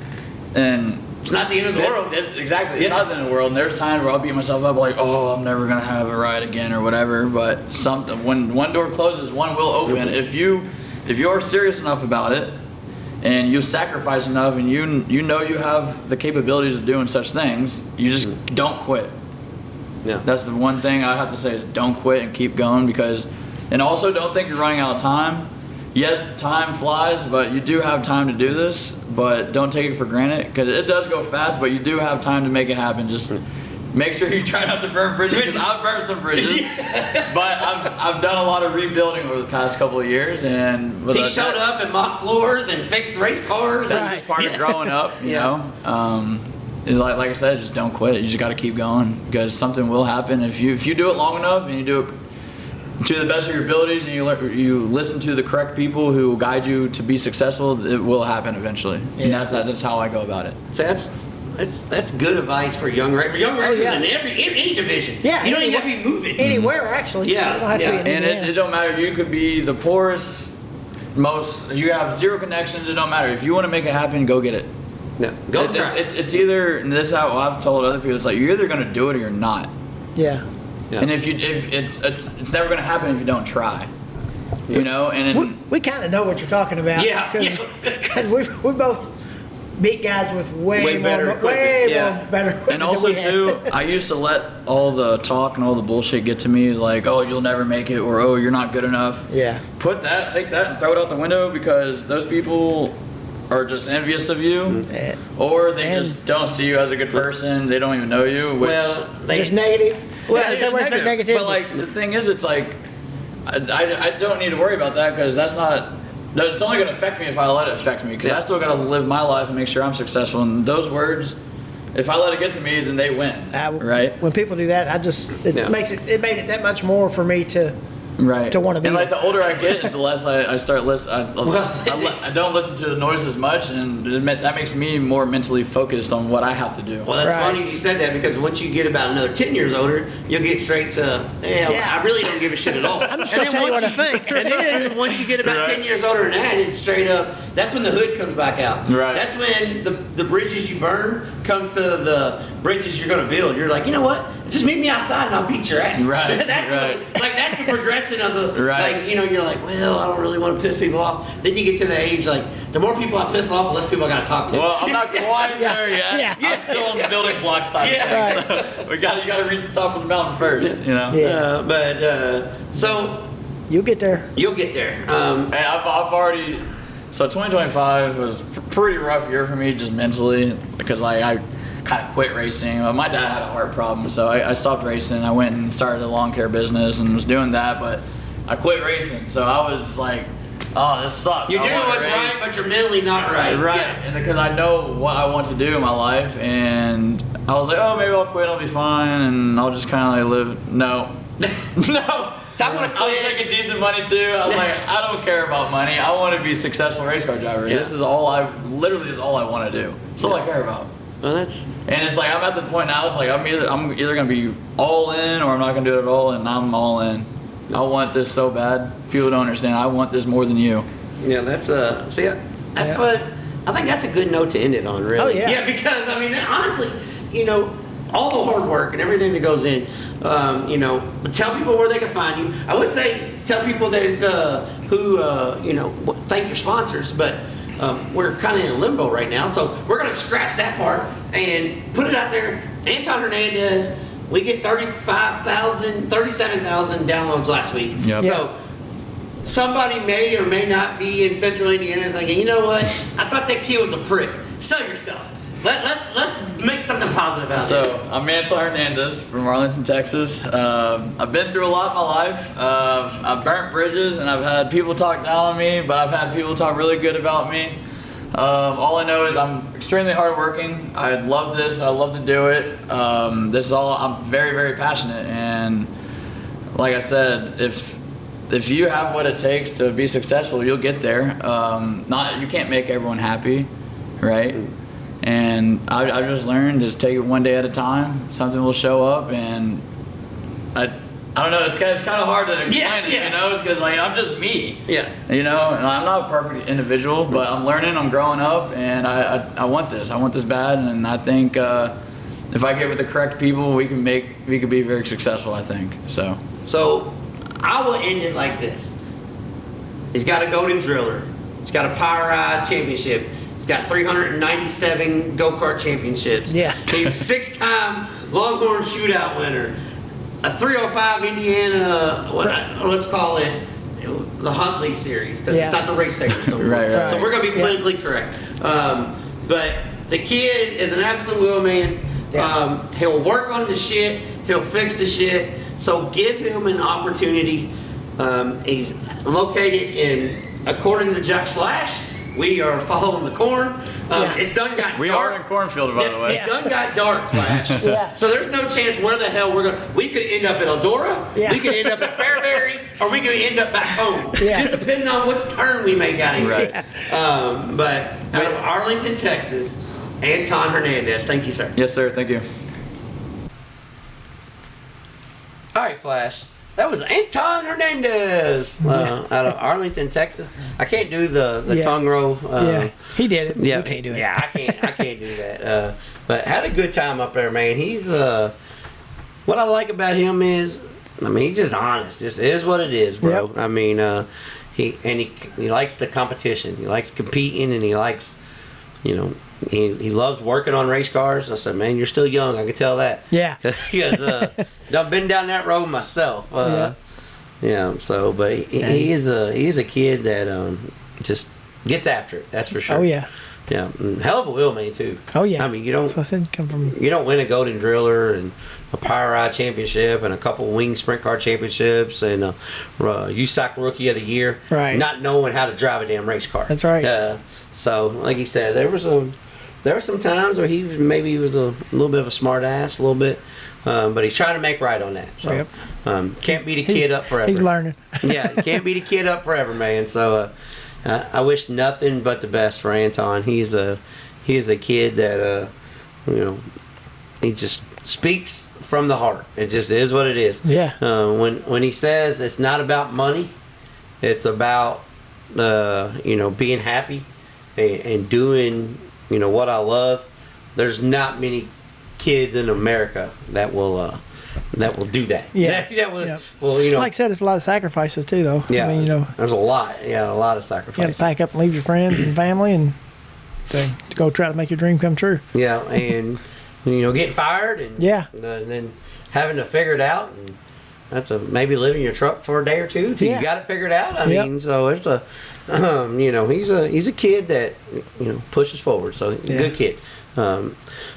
and it's not the end of the world. Exactly. It's not the end of the world. And there's times where I'll beat myself up like, oh, I'm never going to have a ride again or whatever. But when one door closes, one will open. If you're serious enough about it and you sacrifice enough and you know you have the capabilities of doing such things, you just don't quit. Yeah. That's the one thing I have to say is don't quit and keep going, and also don't think you're running out of time. Yes, time flies, but you do have time to do this, but don't take it for granted because it does go fast, but you do have time to make it happen. Just make sure you try not to burn bridges, because I've burned some bridges, but I've done a lot of rebuilding over the past couple of years, and he showed up and mopped floors and fixed race cars. That's just part of growing up, you know. Like I said, just don't quit. You just got to keep going because something will happen if you do it long enough and you do it to the best of your abilities and you listen to the correct people who will guide you to be successful. It will happen eventually, and that's how I go about it. So that's good advice for young racers in any division. Yeah, you don't even have to be moving anywhere actually. Yeah, you don't have to be in and it don't matter. You could be the poorest, you have zero connections. It don't matter. If you want to make it happen, go get it. No, go try. It's either, and this is how I've told other people, it's like you're either going to do it or you're not. Yeah. And if it's never going to happen if you don't try. You know, and we kind of know what you're talking about. Yeah. Because we both beat guys with way better more better equipment. And also too, I used to let all the talk and all the bullshit get to me, like, oh, you'll never make it, or oh, you're not good enough. Yeah. Take that and throw it out the window, because those people are just envious of you, or they just don't see you as a good person. They don't even know you, which just negative. Negative. But like the thing is, it's like I don't need to worry about that, because it's only going to affect me if I let it affect me, because I still got to live my life and make sure I'm successful. And those words, if I let it get to me, then they win. Right? When people do that, it made it that much more for me to want to be. And like the older I get, is the less I start listening. I don't listen to the noise as much, and that makes me more mentally focused on what I have to do. Well, that's funny you said that, because once you get about another 10 years older, you'll get straight to, I really don't give a shit at all. I'm just going to tell you what I think. And then once you get about 10 years older than that, it's straight up, that's when the hood comes back out. Right. That's when the bridges you burn comes to the bridges you're going to build. You're like, you know what? Just meet me outside and I'll beat your ass. Right. That's the progression of the, like, you know, you're like, well, I don't really want to piss people off. Then you get to the age, like, the more people I piss off, the less people I got to talk to. Well, I'm not quite there yet. Yeah. I'm still on the building block side. So you got to reach the top of the mountain first, you know? So you'll get there. You'll get there. And I've already, so 2025 was a pretty rough year for me, just mentally, because I kind of quit racing. My dad had a heart problem, so I stopped racing. I went and started a lawn care business and was doing that, but I quit racing. So I was like, oh, this sucks. You're doing what's right, but you're mentally not right. Right, and because I know what I want to do in my life, and I was like, oh, maybe I'll quit, I'll be fine, and I'll just kind of like live. No. No. So I want to quit. I was making decent money too. I was like, I don't care about money. I want to be a successful race car driver. This is all I want to do. That's all I care about. Well, and it's like, I'm at the point now, it's like I'm either going to be all in, or I'm not going to do it at all, and I'm all in. I want this so bad. People don't understand. I want this more than you. Yeah, that's what I think. That's a good note to end it on, really. Oh yeah. Yeah, because I mean, honestly, you know, all the hard work and everything that goes in, you know, tell people where they can find you. I would say tell people that you know, thank your sponsors, but we're kind of in limbo right now, so we're going to scratch that part and put it out there. Anton Hernandez, we get 37,000 downloads last week. Yep. So somebody may or may not be in Central Indiana thinking, you know what, I thought that kid was a prick. Sell yourself. Let's make something positive out of this. So, I'm Anton Hernandez from Arlington, Texas. I've been through a lot in my life. I've burnt bridges, and I've had people talk down on me, but I've had people talk really good about me. All I know is I'm extremely hardworking. I love this. I love to do it. I'm very, very passionate. And like I said, if you have what it takes to be successful, you'll get there. You can't make everyone happy, right? And I just learned, just take it one day at a time. Something will show up, and I don't know. It's kind of hard to explain it, you know, because like I'm just me. Yeah. You know, and I'm not a perfect individual, but I'm learning. I'm growing up, and I want this. I want this bad, and I think if I get with the correct people, we can be very successful. I think so. So I will end it like this. He's got a Golden Driller. He's got a POWRI championship. He's got 397 go-kart championships. Yeah. He's a 6-time Longhorn Shootout winner. A 305 Indiana, let's call it the Huntley Series, because it's not the race sectors no more. Right. So we're going to be politically correct. But the kid is an absolute wheelman. Yeah. He'll work on the shit. He'll fix the shit. So give him an opportunity. He's located in, according to Jack Slash, we are following the corn. It's done got dark. We are in cornfield, by the way. It done got dark, Flash. So there's no chance where the hell we could end up at Eldora, we could end up at Fairbury, or we could end up back home. Just depending on which turn we make out of here. Right. But out of Arlington, Texas, Anton Hernandez. Thank you, sir. Yes, sir. Thank you. All right, Flash. That was Anton Hernandez out of Arlington, Texas. I can't do the tongue roll. He did it. Yeah, you can't do it. Yeah, I can't do that. But had a good time up there, man. He's what I like about him is, I mean, he's just honest. Just is what it is, bro. Yep. I mean, he likes the competition. He likes competing, and he likes he loves working on race cars. I said, man, you're still young. I can tell that. Yeah. Because I've been down that road myself. So, but he is a kid that just gets after it. That's for sure. Oh, yeah. Yeah, hell of a wheelman too. Oh yeah. I mean, you don't. That's what I said. Come from. You don't win a Golden Driller and a POWRI championship and a couple Wing Sprint Car championships and a USAC Rookie of the Year, right? Not knowing how to drive a damn race car. That's right. So, like he said, there were some times where he was a little bit of a smart ass, a little bit, but he's trying to make right on that. So, can't beat a kid up forever. He's learning. Yeah, can't beat a kid up forever, man. So. I wish nothing but the best for Anton. He's a kid that he just speaks from the heart. It just is what it is. Yeah. When he says it's not about money, it's about being happy and doing what I love. There's not many kids in America that will do that. Yeah. Well, like I said, it's a lot of sacrifices too, though. Yeah. I mean, there's a lot. Yeah, a lot of sacrifices. You got to pack up and leave your friends and family and to go try to make your dream come true. Yeah, and getting fired and then having to figure it out and have to maybe live in your truck for a day or two till you got it figured out. I mean, so it's a he's a kid that pushes forward. So good kid.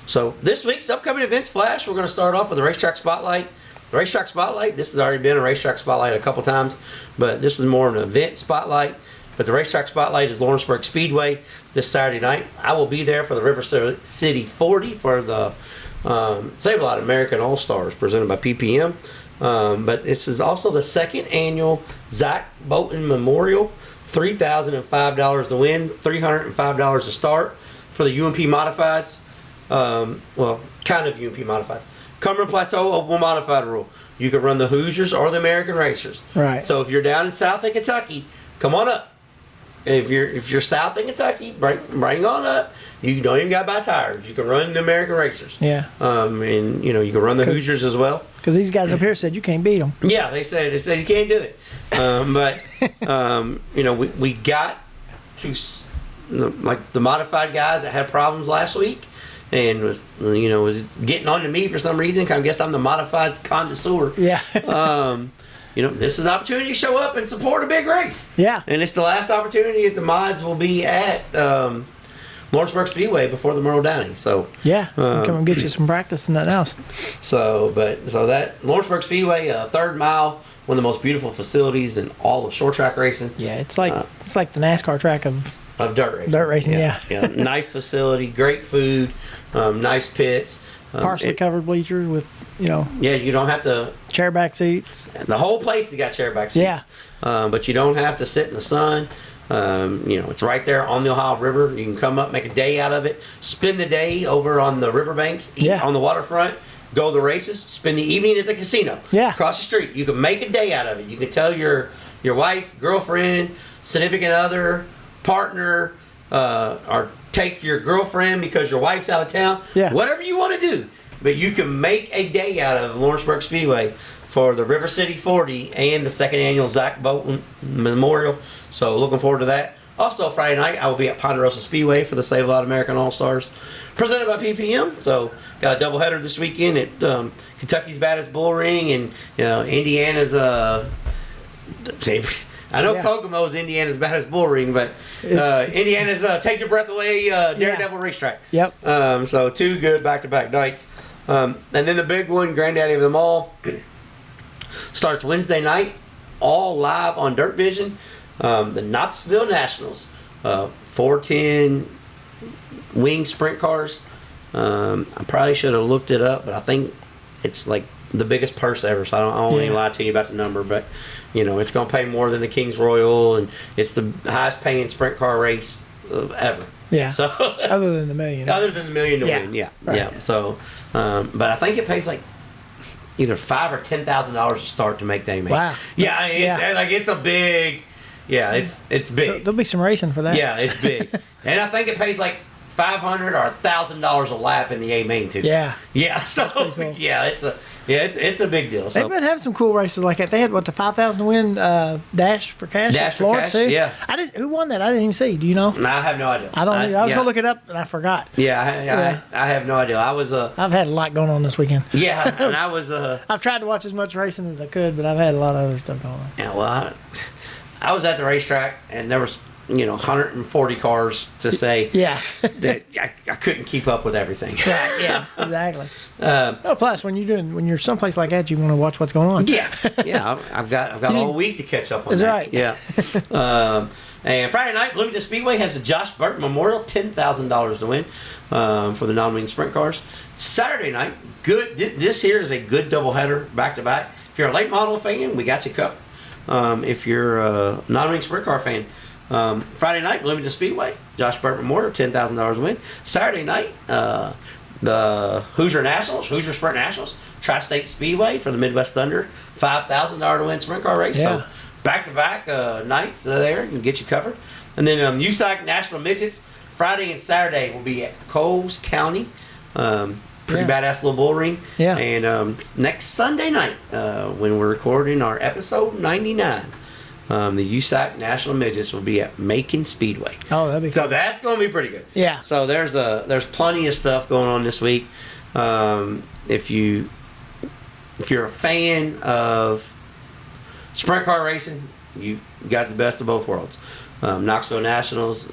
So this week's upcoming events flash, we're going to start off with the Racetrack Spotlight. The Racetrack Spotlight, this has already been a Racetrack Spotlight a couple times, but this is more of an event spotlight. But the Racetrack Spotlight is Lawrenceburg Speedway this Saturday night. I will be there for the River City 40 for the Save a Lot American All-Stars presented by PPM. But this is also the second annual Zach Bolton Memorial. $3,005 to win, $305 to start. For the UMP Modifieds, kind of UMP Modifieds. Cumberland Plateau Open Modified rule. You can run the Hoosiers or the American Racers. Right. So if you're down in South in Kentucky, come on up. If you're South in Kentucky, bring on up. You don't even got to buy tires. You can run the American Racers. Yeah. And you can run the Hoosiers as well. Because these guys up here said you can't beat them. Yeah, they said you can't do it. We got to. Like the modified guys that had problems last week and was getting on to me for some reason. I guess I'm the modified connoisseur. Yeah. This is an opportunity to show up and support a big race. Yeah. And it's the last opportunity that the mods will be at Lawrenceburg Speedway before the Memorial Downing. So come and get you some practice and nothing else. So that Lawrenceburg Speedway, third mile, one of the most beautiful facilities in all of short track racing. Yeah, it's like the NASCAR track of dirt racing. Dirt racing, yeah. Nice facility, great food, nice pits. Partially covered bleachers with, Yeah, you don't have to. Chairback seats. The whole place has got chairback seats. Yeah. But you don't have to sit in the sun. It's right there on the Ohio River. You can come up, make a day out of it, spend the day over on the riverbanks, eat on the waterfront, go to the races, spend the evening at the casino. Yeah. Across the street. You can make a day out of it. You can tell your wife, girlfriend, significant other, partner, or take your girlfriend because your wife's out of town. Yeah. Whatever you want to do. But you can make a day out of Lawrenceburg Speedway for the River City 40 and the second annual Zach Bolton Memorial. So looking forward to that. Also Friday night I will be at Ponderosa Speedway for the Save a Lot American All-Stars presented by PPM. So got a doubleheader this weekend at Kentucky's Baddest Bull Ring and Indiana's I know Kokomo's Indiana's Baddest Bull Ring, but Indiana's Take Your Breath Away Daredevil Racetrack. Yep. So two good back-to-back nights. And then the big one, granddaddy of them all, starts Wednesday night, all live on Dirt Vision. The Knoxville Nationals, 410 wing sprint cars. I probably should have looked it up, but I think it's like the biggest purse ever, so I don't want to lie to you about the number, but it's going to pay more than the King's Royal, and it's the highest paying sprint car race ever. Yeah. So other than the million. Other than the million to win, Right. yeah. So, but I think it pays like either $5,000 or $10,000 to start to make the AMA. Wow. Yeah, it's a big. Yeah, it's big. There'll be some racing for that. Yeah, it's big, and I think it pays like $500 or $1,000 a lap in the A main too. Yeah. Yeah. So cool. yeah, it's Yeah, it's a big deal. So. They've been having some cool races like that. They had the 5,000 to win dash for cash. Dash at Florence for cash. too. Yeah. Who won that? I didn't even see. Do you know? No, I have no idea. I don't. I was yeah. gonna look it up and I forgot. Yeah, I have no idea. I've had a lot going on this weekend. Yeah, and I was. I've tried to watch as much racing as I could, but I've had a lot of other stuff going on. Yeah, well, I was at the racetrack and there was 140 cars to say that I couldn't keep up with everything. Right, yeah, exactly. Plus, when you're someplace like that, you want to watch what's going on. Yeah, I've got all week to catch up on That's that. right. Yeah. And Friday night, Bloomington Speedway has the Josh Burton Memorial, $10,000 to win for the non-wing sprint cars. Saturday night, good. This here is a good doubleheader back to back. If you're a late model fan, we got you covered. If you're a non-wing sprint car fan. Friday night, Bloomington Speedway, Josh Burton Memorial, $10,000 to win. Saturday night, the Hoosier Sprint Nationals, Tri-State Speedway for the Midwest Thunder, $5,000 to win sprint car race. Yeah. So back-to-back nights there can get you covered. And then USAC National Midgets, Friday and Saturday will be at Coles County. Pretty badass little bull ring. Yeah. And next Sunday night, when we're recording our episode 99, the USAC National Midgets will be at Macon Speedway. Oh, that'd be so cool. That's going to be pretty good. Yeah. So there's plenty of stuff going on this week. If you're a fan of sprint car racing, you've got the best of both worlds. Knoxville Nationals,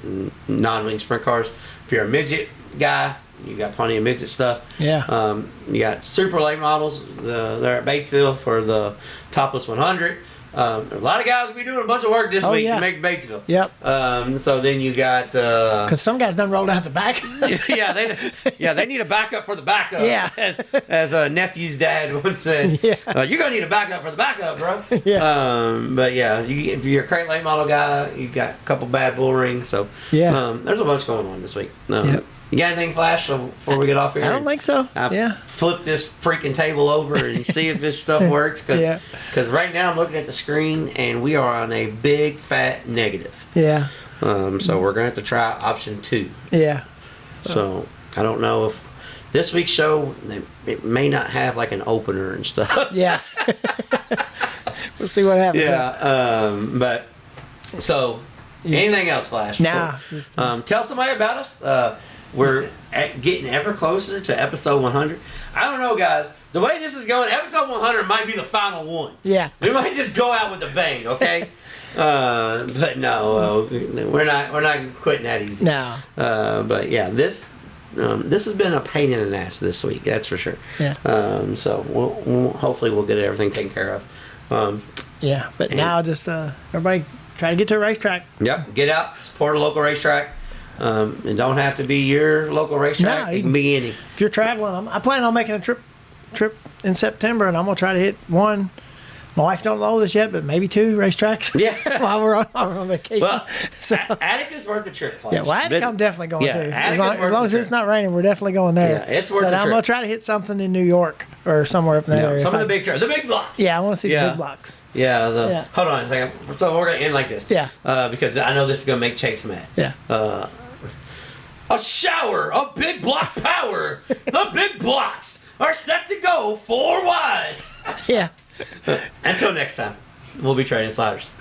non-wing sprint cars. If you're a midget guy, you got plenty of midget stuff. Yeah. You got super late models. They're at Batesville for the Topless 100. A lot of guys will be doing a bunch of work this week to make Batesville. Yep. So then you got because some guys done rolled out the back. they need a backup for the backup. Yeah. as a nephew's dad once said. Yeah. You're gonna need a backup for the backup, bro. Yeah. But yeah, if you're a crate late model guy, you've got a couple bad bull rings. So there's a bunch going on this week. Yep. You got anything, Flash, before we get off here? I don't think so. Flip this freaking table over and see if this stuff works. Because right now I'm looking at the screen and we are on a big fat negative. Yeah. So we're going to have to try option 2. Yeah. So I don't know if this week's show, it may not have like an opener and stuff. Yeah. We'll see what happens. Yeah. But so anything else, Flash? Nah. Tell somebody about us. We're getting ever closer to episode 100. I don't know, guys. The way this is going, episode 100 might be the final one. Yeah. We might just go out with a bang, okay? But no, we're not quitting that easy. No. But yeah, this has been a pain in the ass this week. That's for sure. Yeah. So we'll hopefully we'll get everything taken care of. Yeah. But now just everybody try to get to a racetrack. Yep. Get out, support a local racetrack. It don't have to be your local racetrack. It can be any. If you're traveling, I plan on making a trip in September, and I'm gonna try to hit one. My wife don't know this yet, but maybe 2 racetracks. Yeah. while we're on vacation. Well, so, Attica's worth the trip, Flash. yeah, well, Attica I'm definitely going to. As Attica's long as it's not raining, we're definitely going there. Yeah, it's worth the But I'm trip. gonna try to hit something in New York or somewhere up in that area. Some of the big tracks, the big blocks. Yeah, I want to see the big blocks. Yeah, Hold on a second. So we're gonna end like this. Yeah. Because I know this is gonna make Chase mad. Yeah. A shower of big block power. The big blocks are set to go 4 wide. Yeah. Until next time, we'll be trading sliders.